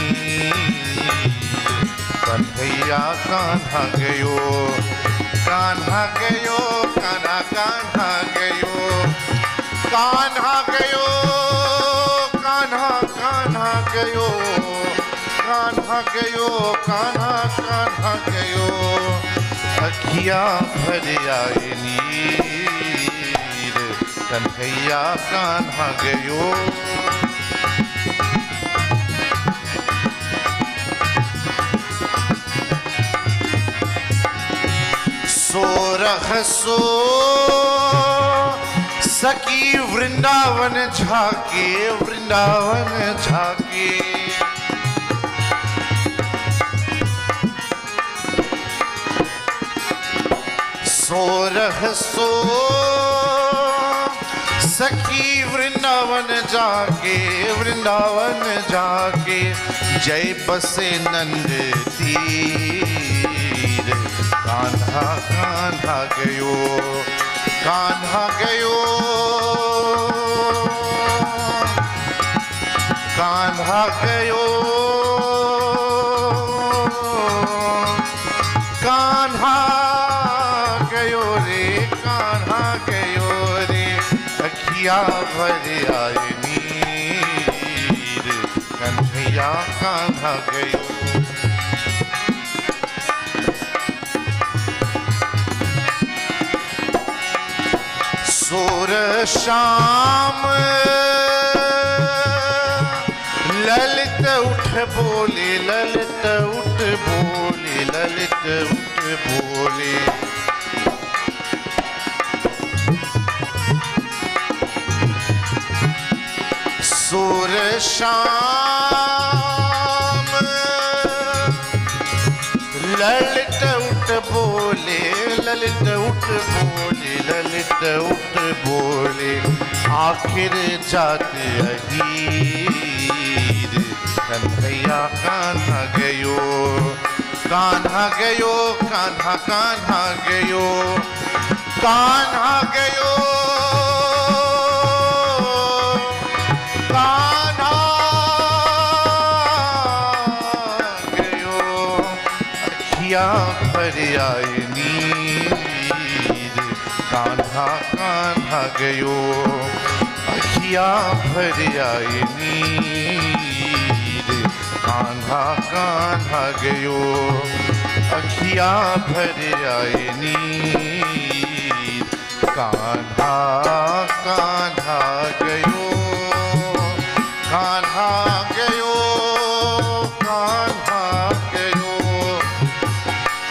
कन्हैया कान्हा गयो, कान्हा गयो, कान्हा कान्हा गयो, कान्हा गयो, कान्हा कान्हा गयो, कान्हा गयो, कान्हा कान्हा गयो अखिया भर आए नीर। कन्हैया कान्हा गयो। सोरह सो सखी वृंदावन झाके, वृंदावन झाके। सोरह सो सखी वृंदावन जाके, वृंदावन जाके जय बसे नंद तीर। कान्हा कान्हा गयो, कान्हा गयो, कान्हा गयो, कान्हा गयो रे, कान्हा गयो रे अखिया भर आए नीर। कन्हैया कान्हा गयो। सोर शाम ललित उठ बोले, ललित उठ बोले, ललित उठ बोले। सोर शाम ललित उठ बोले, ललित उठ बोले, ललित उठ बोले। आखिर जात अहीर। कन्हैया कान्हा गयो, कान्हा गयो, कान्हा कान्हा गयो, कान्हा गयो, कान्हा गयो अखिया भर आए नीर। कान्हा कान्हा गयो अखिया भर आए नीर। कान्हा कान्हा गयो अखिया भर आए नीर। कान्हा कान्हा गयो, कान्हा गयो, कान्हा गयो,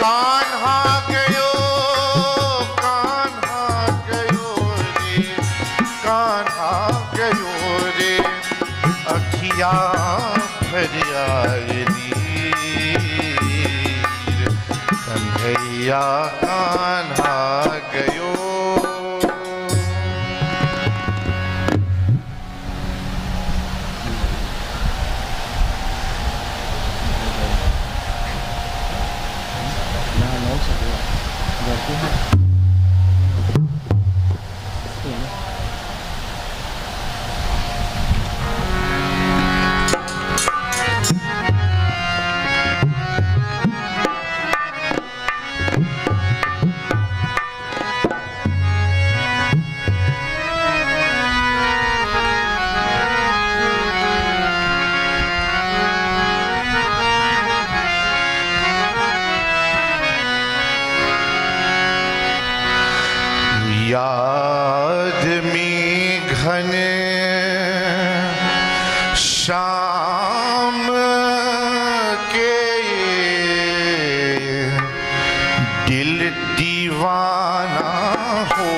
कान्हा गयो, कान्हा गयो रे, कान्हा गयो रे अखिया भर आए नीर। कन्हैया कान्हा गयो। याद में घन शाम के दिल दीवाना हो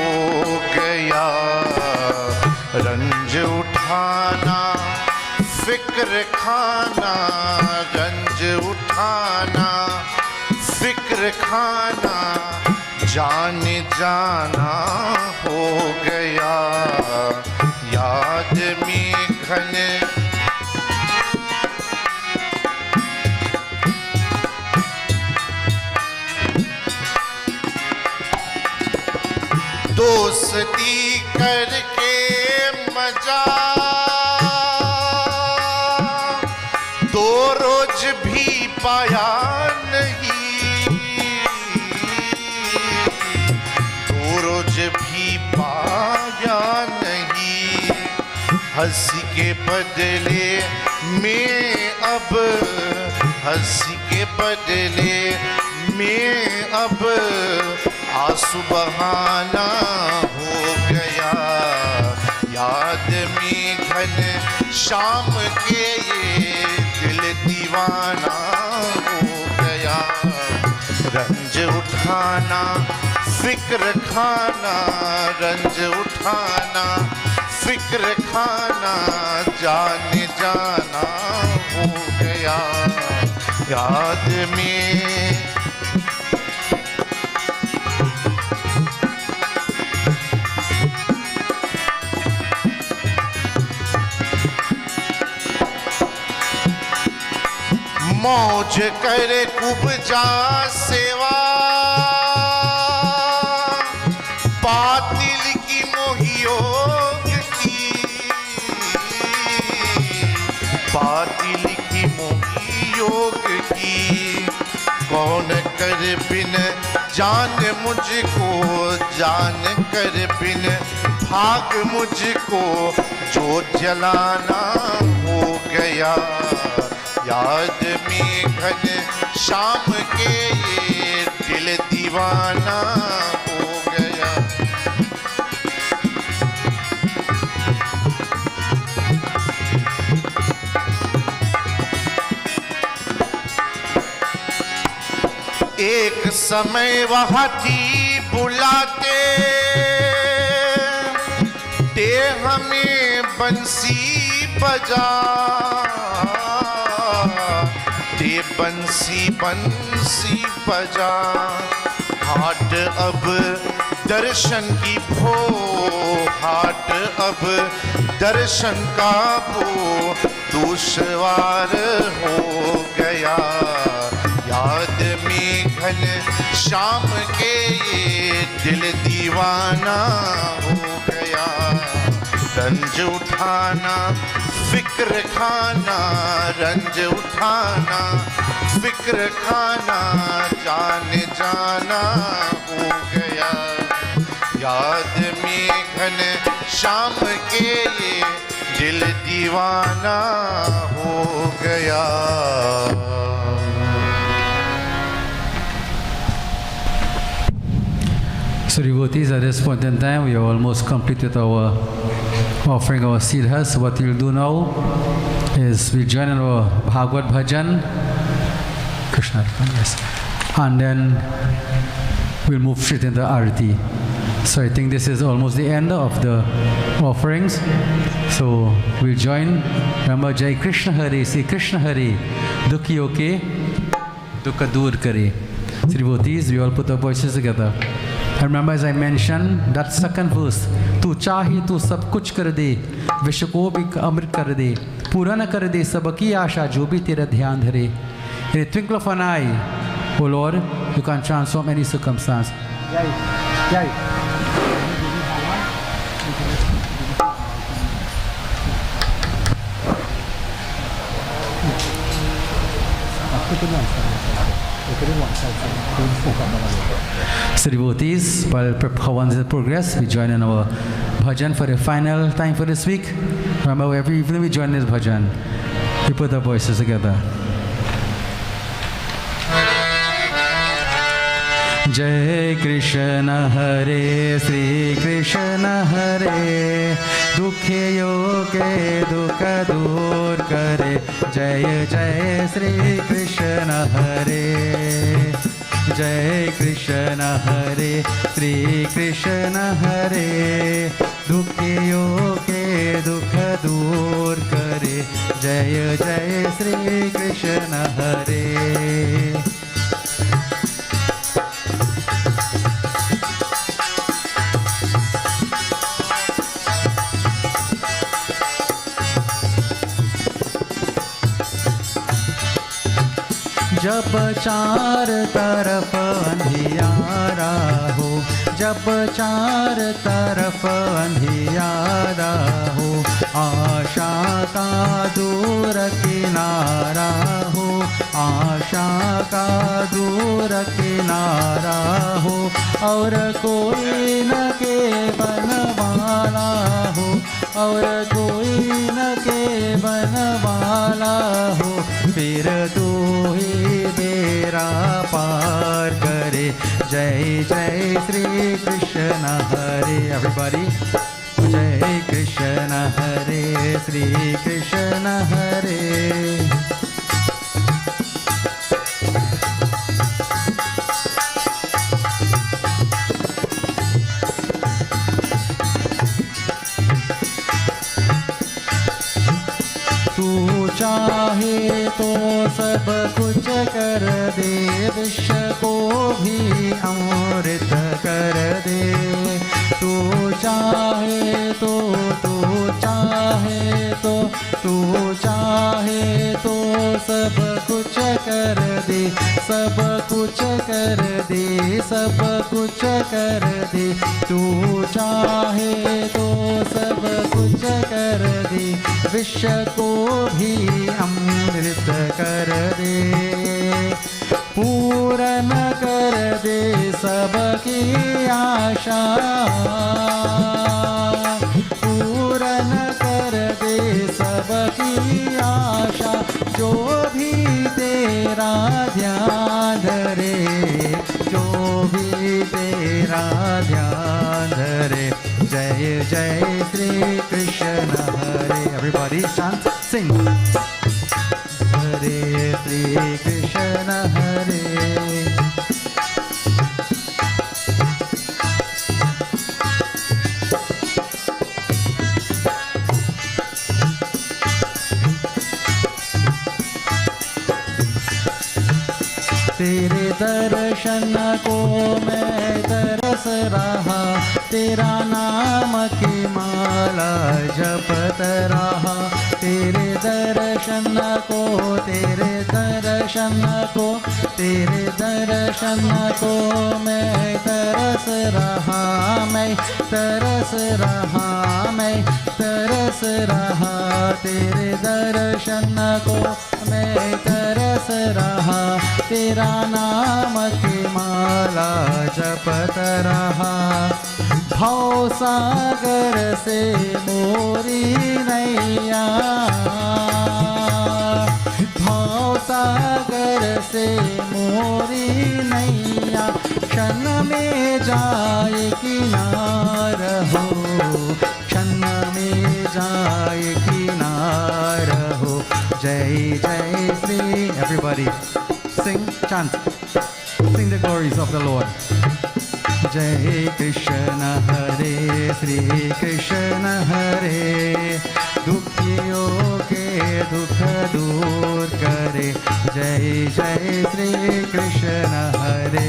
गया। रंज उठाना फिक्र खाना, रंज उठाना फिक्र खाना जान जाना हो गया। याद में घन दोस्ती करके मजा दो रोज भी पाया नहीं, दो रोज भी पाया नहीं। हंसी के बदले में अब, हंसी के बदले में अब आंसू बहाना हो गया। याद में घन शाम के ये दिल दीवाना हो गया। रंज उठाना फिक्र खाना, रंज उठाना फिक्र खाना, जाने जाना हो गया। याद में मौज करे कुबजा सेवा, पातिल की मोहियोग की, पातिल की मोहियोग की। कौन कर बिन जान मुझको, जान कर बिन भाग मुझको, जो जलाना हो गया। याद में घन शाम के ये दिल दीवाना हो गया। एक समय वहाँ थी बुलाते दे हमें बंसी बजा, दे बंसी बंसी बजा। हाट अब दर्शन की भो, हाट अब दर्शन का भो दुश्वार हो गया। याद में घन शाम के ये दिल दीवाना हो गया। रंज उठाना फिक्र खाना, रंज उठाना फिक्र खाना, जाने जाना हो गया। याद में घन शाम के ये दिल दीवाना हो गया। So devotees, at this point in time, we are almost complete with our offering our siddhas. What we'll do now is we join in our Bhagwat Bhajan, Krishna, yes, and then we'll move straight into Arati. So I think this is almost the end of the offerings. So we'll join. Remember, Jai Krishna Hare, Sri Krishna Hare, Dukhi Oke, Dukha Dur Kare. So devotees, we all put our voices together. And remember, as I mentioned, that second verse, तू चाहे तो सब कुछ कर दे, विश्व को भी अमृत कर दे, पूरा न कर दे सबकी आशा जो भी तेरा ध्यान धरे. In a twinkle of an eye, O Lord, you can transform any circumstance. So devotees, while Bhavan is in progress, we join in our bhajan for the final time for this week. Remember, every evening we join this bhajan. We put our voices together. Jai Krishna Hare, Sri Krishna Hare, Dukhe Yoke Dukha Dur Kare. Jai Jai Sri Krishna Hare, Jai Krishna Hare, Sri Krishna Hare, Dukhe Yoke Dukha Dur Kare. Jai Jai Sri Krishna Hare. जब चार तरफ अंधियारा हो, जब चार तरफ अंधियारा हो, आशा का दूर किनारा हो, आशा का दूर किनारा हो, और कोई न के बनवाला हो, और कोई न के बनवाला हो, फिर तू ही बेरा पार करे। जय जय श्री कृष्ण हरे, एवरीबॉडी जय कृष्ण हरे, श्री कृष्ण हरे। तू चाहे तो सब कुछ कर दे, विश्व को भी अमृत कर दे। तू चाहे तो, तू चाहे तो, तू चाहे तो सब कुछ कर दे, सब कुछ कर दे, सब कुछ कर दे। तू चाहे तो सब कुछ कर दे, विश्व को भी अमृत कर दे। पूर्ण कर दे सबकी आशा, पूर्ण कर दे सबकी आशा, जो भी तेरा ध्यान धरे, जो भी तेरा ध्यान धरे। जय जय श्री कृष्ण हरे, एवरीबॉडी शांत सिंग। हरे श्री कृष्ण हरे। तेरे दर्शन को मैं तरस रहा, तेरा नाम की माला जपत रहा। तेरे दर्शन को, तेरे दर्शन को, तेरे दर्शन को मैं तरस रहा, मैं तरस रहा, मैं तरस रहा। तेरे दर्शन को मैं तरस रहा, तेरा नाम की माला जपत रहा। भव सागर से मोरी नैया, भव सागर से मोरी नैया, क्षण में जाए किनार हो, क्षण में जाए किनार हो। जय जय Shri, everybody sing, chant, sing the glories of the Lord. जय कृष्ण हरे, श्री कृष्ण हरे। दुखियों के दुख दूर करे। जय जय श्री कृष्ण हरे,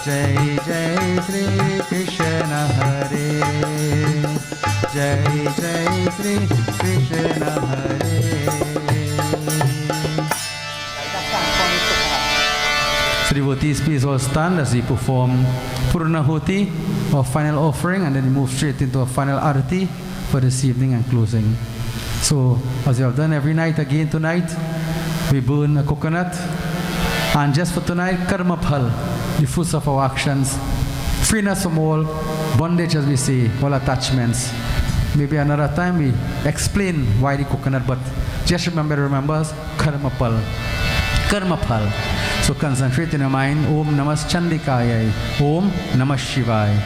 जय जय श्री कृष्ण हरे, जय जय श्री कृष्ण हरे। Devotees, please all stand as we perform Purnahuti, or final offering, and then we move straight into a final arati for this evening and closing. So, as we have done every night, again tonight, we burn a coconut, and just for tonight, karma phal, the fruits of our actions, freeness from all bondage, as we say, all attachments. Maybe another time we explain why the coconut, but just remember, karma phal, karma phal. So concentrate in your mind. Om Namah Chandikaya. Om Namah Shivaya.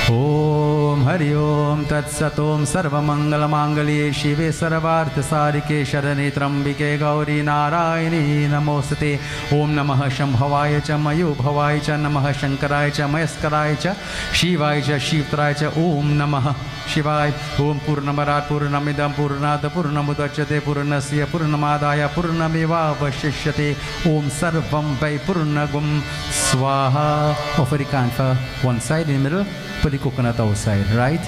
Om Hari Om Tat Sat Om Sarva Mangala Mangalye Shive Sarvartha Sarike Sharane Trambike Gauri Narayani Namostate. Om Namah Shambhavaya Cha Mayu Bhavaya Cha Namah Shankaraya Cha Mayaskaraya Cha Shivaya Cha Shivtraya Cha. Om Namah Shivaya. Om Purnamarat Purnamidam Purnada Purnamudachyate Purnasya Purnamadaya Purnameva Vashishyate. Om Sarvam Vai Purnagum Swaha. Offer the can for one side in the middle, put the coconut outside, right?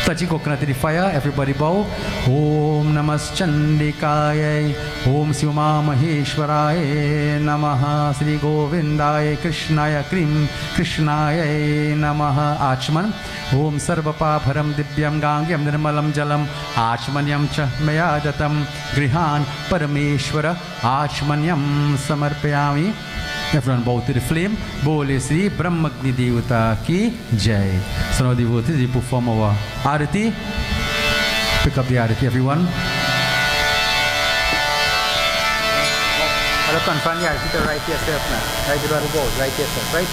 touching coconut in the fire. Everybody bow. Om Namas Chandikaya. Om Sima Maheshwaraya Namaha. Sri Govindaya Krishnaya Krim Krishnaya Namaha. Achman. Om Sarvapapharam Divyam Gangyam Nirmalam Jalam Achmanyam Cha Mayadatam Grihan Parameshwara Achmanyam Samarpayami. Everyone bow to the flame. Bole Sri Brahmagni Devata Ki Jai. So now devotees, we perform our Arati. Pick up the Arati, everyone. Confront the Arati to right yourself now. Right to the board, right yourself, right?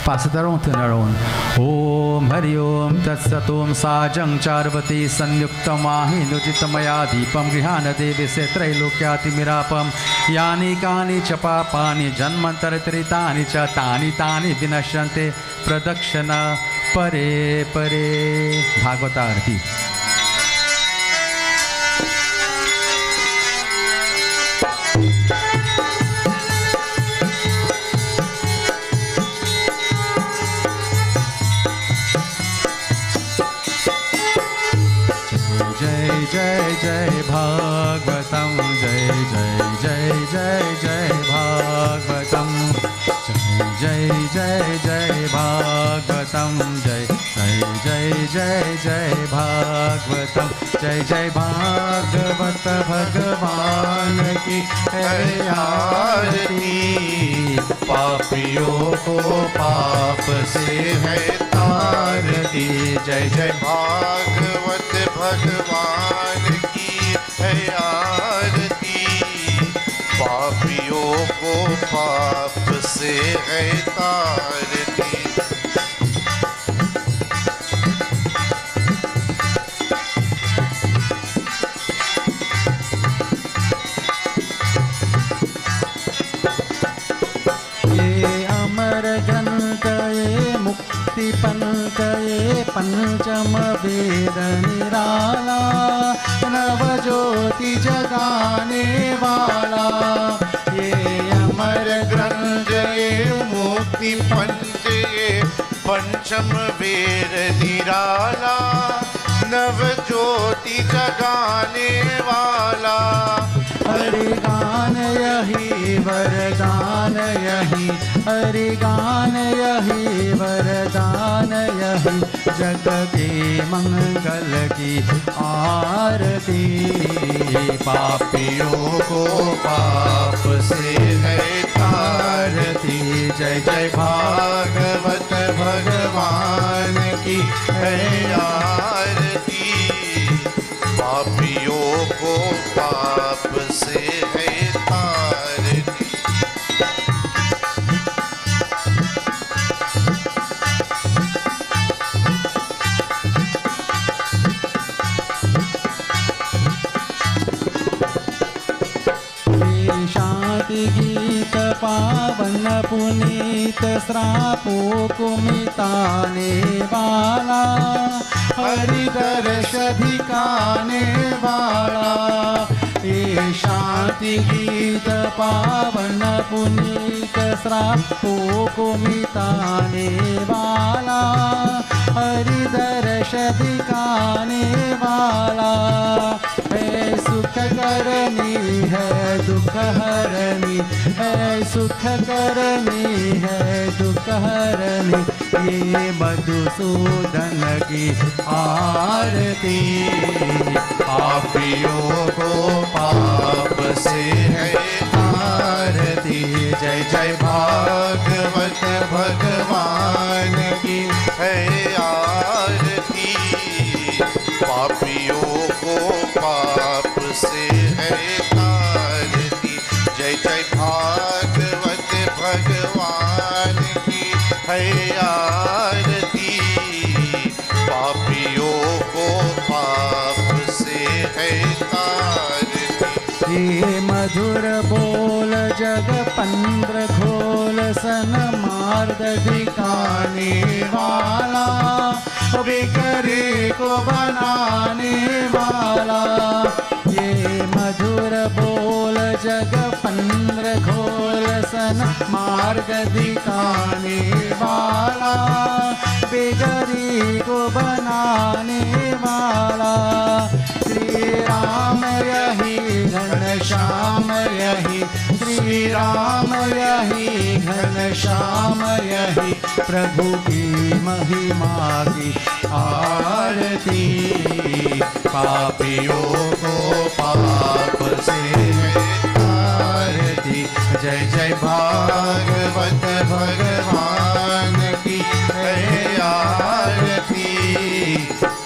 Pass it around, turn around. Om Hari Om Tat Satom Sajang Charvati Sanyukta Mahi Nujitamaya Deepam Grihana Devi Setrai Lokyati Mirapam Yani Kani Chapapani Janmantaritani Cha Tani Tani Vinashante Pradakshana Pare Pare. Bhagwat Arati. Jai Jai Bhagwatam Jai Jai Jai Jai Jai Bhagwatam Jai Jai Jai Bhagwatam Jai Jai Jai Jai Jai Bhagwatam Jai Jai Bhagwat Bhagwan Ki hai aarti पापियों को पाप से है तारती जय जय भागवत भगवान की है आरती पापियों को पाप से है तारती मुक्ति पंथ ये पंचम वेद निराला नव ज्योति जगाने वाला ये अमर ग्रंथ ये मुक्ति पंथ ये पंचम वेद निराला नव ज्योति जगाने वाला हरि गान यही वरदान यही हरि गान यही वरदान यही जग के मंगल की आरती पापियों को पाप से है तारती जय जय भागवत भगवान की है आरती पापियों को पाप से है तारती शांति गीत पावन पुनीत श्रापों को मिटाने वाला हरि दर्श दिखाने वाला ये शांति गीत पावन पुनीत श्रापों को मिटाने वाला हरि दर्श दिखाने वाला है सुख करनी है दुख हरनी है सुख करनी है दुख हरनी ये मधुसूदन की आरती पापियों को पाप से है आरती जय जय भागवत भगवान की है आरती पापियों को पाप से है तारती जय जय भागवत भगवान की है आरती पापियों को पाप से है तारती ये मधुर बोल जग पंद्र घोल सन मार्ग दिखाने वाला बिगड़े को बनाने वाला ये मधुर बोल जग पंद्र घोल सन मार्ग दिखाने वाला बिगड़ी को बनाने वाला। श्री राम यही घनश्याम यही, श्री राम यही घनश्याम यही, प्रभु की महिमा की आरती। पापियों को पाप से आरती। जय जय भागवत भगवान की है आरती।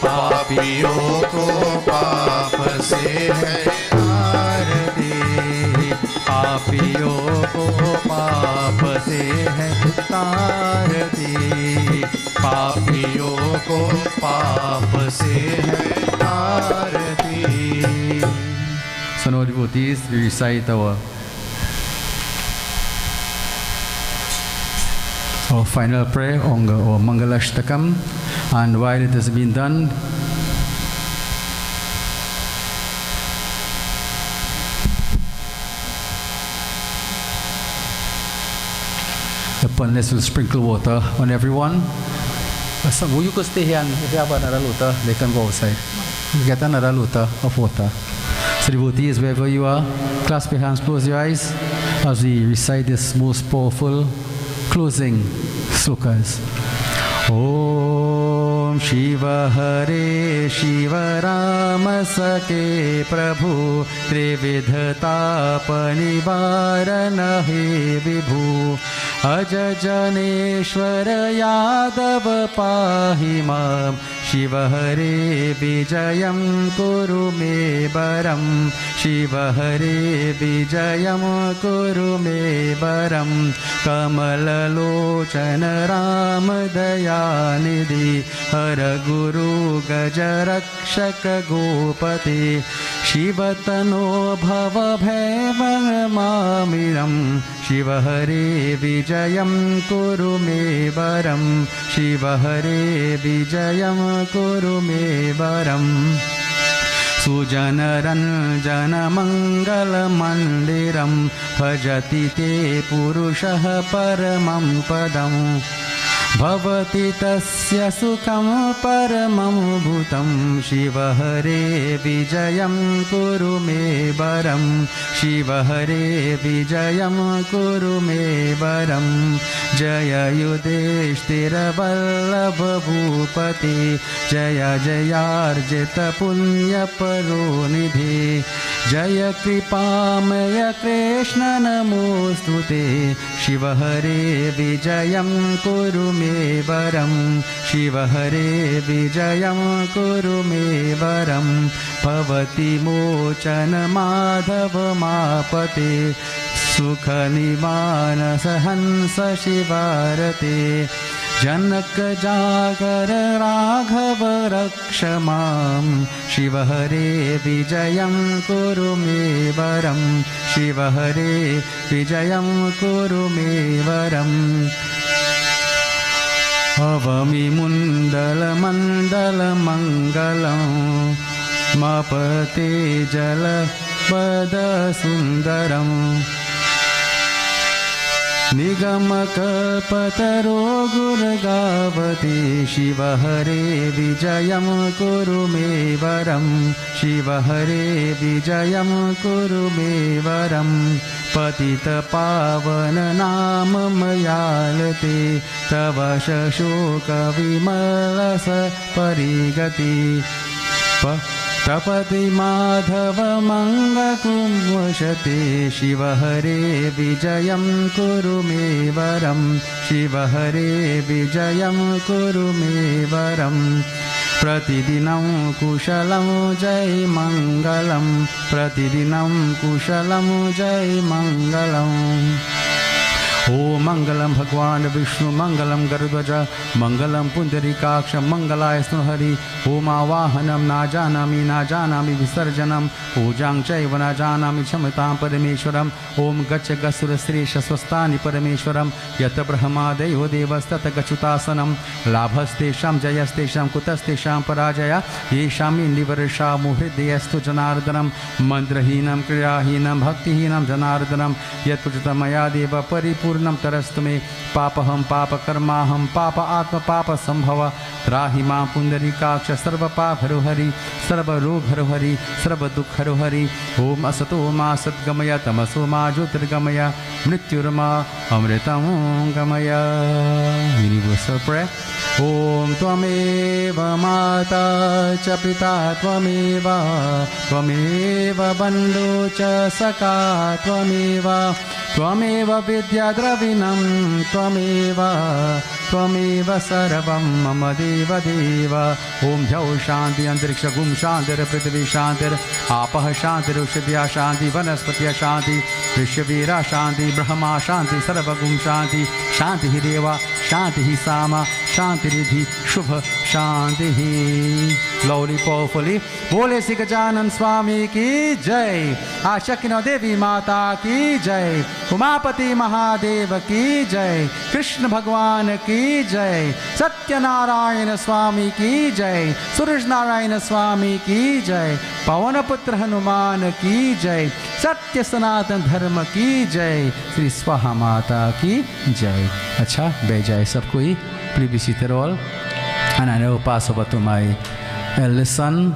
पापियों को पाप से है आरती। पापियों को पाप से है तारती। पापियों को पाप से है तारती। So now devotees, we recite our final prayer on our Mangalashtakam, and while it has been done, the Pundits will sprinkle water on everyone. You could stay here, and if you have another lota, they can go outside. Get another lota of water. So devotees, wherever you are, clasp your hands, close your eyes as we recite this most powerful closing slokas. Om Shiva Hare Shiva Rama Sake Prabhu Trividhata Panivarana He Vibhu Aja Janeshwara Yadav Pahi Mam Shiva Hare Vijayam Kuru Me Baram Shiva Hare Vijayam Kuru Me Baram Kamala Lochana Ram Dayanidhi Hara Guru Gajarakshaka Gopati Shivatano Bhava Bhaiva Mamiram Shiva Hare Vijayam Kuru Me Baram Shiva Hare Vijayam Kuru Me Baram Sujanaranjana Mangala Mandiram Bhajati Te Purushah Paramam Padam Bhavati Tasya Sukham Paramam Bhutam Shiva Hare Vijayam Kuru Me Baram Shiva Hare Vijayam Kuru Me Baram Jaya Yudhishthira Vallabha Bhupati Jaya Jayarjita Punya Paronidhi Jaya Kripamaya Krishna Namostute Shiva Hare Vijayam Kuru Me Varam Shiva Hare Vijayam Kuru Me Varam Bhavati Mochana Madhava Mapate Sukha Nimana Sahansa Shivarate Janaka Jagara Raghava Rakshamam Shiva Hare Vijayam Kuru Me Varam Shiva Hare Vijayam Kuru Me Varam Avami Mundala Mandala Mangalam Mapate Jala Bada Sundaram Nigama Kalpataro Gurgavati Shiva Hare Vijayam Kuru Me Varam Shiva Hare Vijayam Kuru Me Varam Patita Pavana Nama Mayalate Tava Shashoka Vimalasa Parigati Tapati Madhava Manga Kumvashate Shiva Hare Vijayam Kuru Me Varam Shiva Hare Vijayam Kuru Me Varam Pratidinam Kushalam Jai Mangalam Pratidinam Kushalam Jai Mangalam Om Mangalam Bhagwan Vishnu Mangalam Garudvaja Mangalam Pundarikaksha Mangalayasnu Hari Om Avahanam Najanami Visarjanam Pujang Chaiva Najanami Chamatam Parameshwaram Om Gacha Gasura Sresha Swastani Parameshwaram Yata Brahma Devo Devastata Gachutasanam Labhastesham Jayastesham Kutastesham Parajaya Yesham Indivarisha Muhrideyastu Janardanam Mandrahinam Kriyahinam Bhaktihinam Janardanam Yat Pujatamaya Deva Paripu परिपूर्णं तरस्तु मे पापहं पापकर्माहं पाप आत्म पाप संभव त्राहि मां पुंडरीकाक्ष सर्वपापहरि सर्वरोगहरि सर्वदुःखहरि ओम असतो मा सद्गमय तमसो मा ज्योतिर्गमय मृत्युर्मा अमृतं गमय। Universal prayer. Om Tvameva Mata Cha Pita Tvameva Tvameva Bandhu Cha Saka Tvameva Tvameva Vidya Dravinam Tvameva Sarvam Mama Deva Deva. Om Jao Shanti Antariksha Gum Shantir Prithvi Shantir Apah Shantir Ushadya Shanti Vanaspatya Shanti Vishavira Shanti Brahma Shanti Sarva Gum Shanti Shanti Deva Shanti Sama Shanti Ridhi Shubha Shanti. Slowly, powerfully. Bole Sri Gajanan Swami ki jai. Ashakino Devi Mata ki jai. Umapati Mahadeva ki jai. Krishna Bhagwan ki jai. Satyanarayana Swami ki jai. Suraj Narayana Swami ki jai. Pavanaputra Hanuman ki jai. Satya Sanatan Dharma ki jai. Sri Swaha Mata ki jai. Acha, beh jai sab koi. Please be seated all. And I now pass over to my eldest son,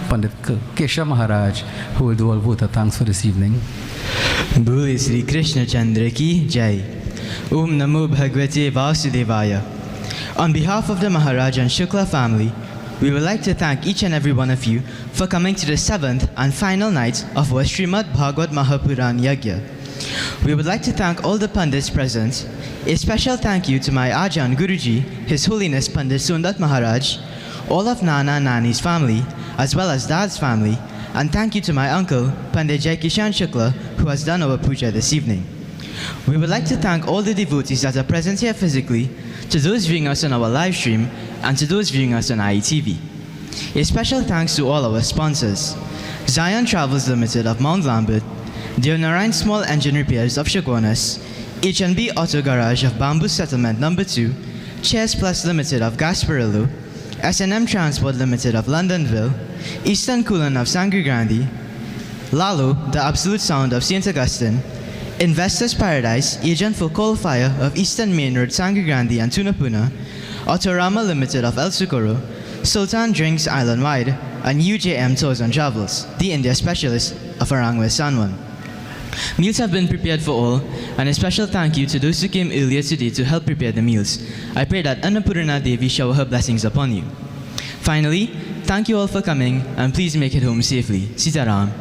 Pundit Keshav Maharaj, who will do all vote of thanks for this evening. Bhule Sri Krishna Chandra ki jai. Om Namo Bhagavate Vasudevaya. On behalf of the Maharaj and Shukla family, we would like to thank each and every one of you for coming to the 7th and final night of our Srimad Bhaagwat Maha Puran Yagya. We would like to thank all the Pandits present. A special thank you to my Ajan Guruji, His Holiness Pandit Sundat Maharaj, all of Nana and Nani's family, as well as Dad's family, and thank you to my uncle, Pundit Jaikishan Shukla, who has done our puja this evening. We would like to thank all the devotees that are present here physically, to those viewing us on our live stream, and to those viewing us on IETV. A special thanks to all our sponsors, Zion Travels Limited of Mount Lambert, Deonarayan Small Engine Repairs of Chaguanas, H&B Auto Garage of Bamboo Settlement No. 2, Chairs Plus Limited of Gasparillo, S&M Transport Limited of Londonville, Eastern Coolant of Sangre Grande, Lalo, the Absolute Sound of St. Augustine, Investors Paradise, Agent for Coal Fire of Eastern Main Road, Sangre Grande and Tunapuna, Autorama Limited of El Socorro, Sultan Drinks Island-wide, and UJM Tours and Travels, the India specialist of Aranguez San Juan. Meals have been prepared for all, and a special thank you to those who came earlier today to help prepare the meals. I pray that Annapurna Devi shower her blessings upon you. Finally, thank you all for coming, and please make it home safely. Sitaram.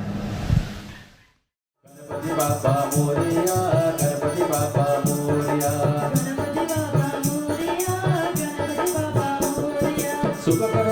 Sukha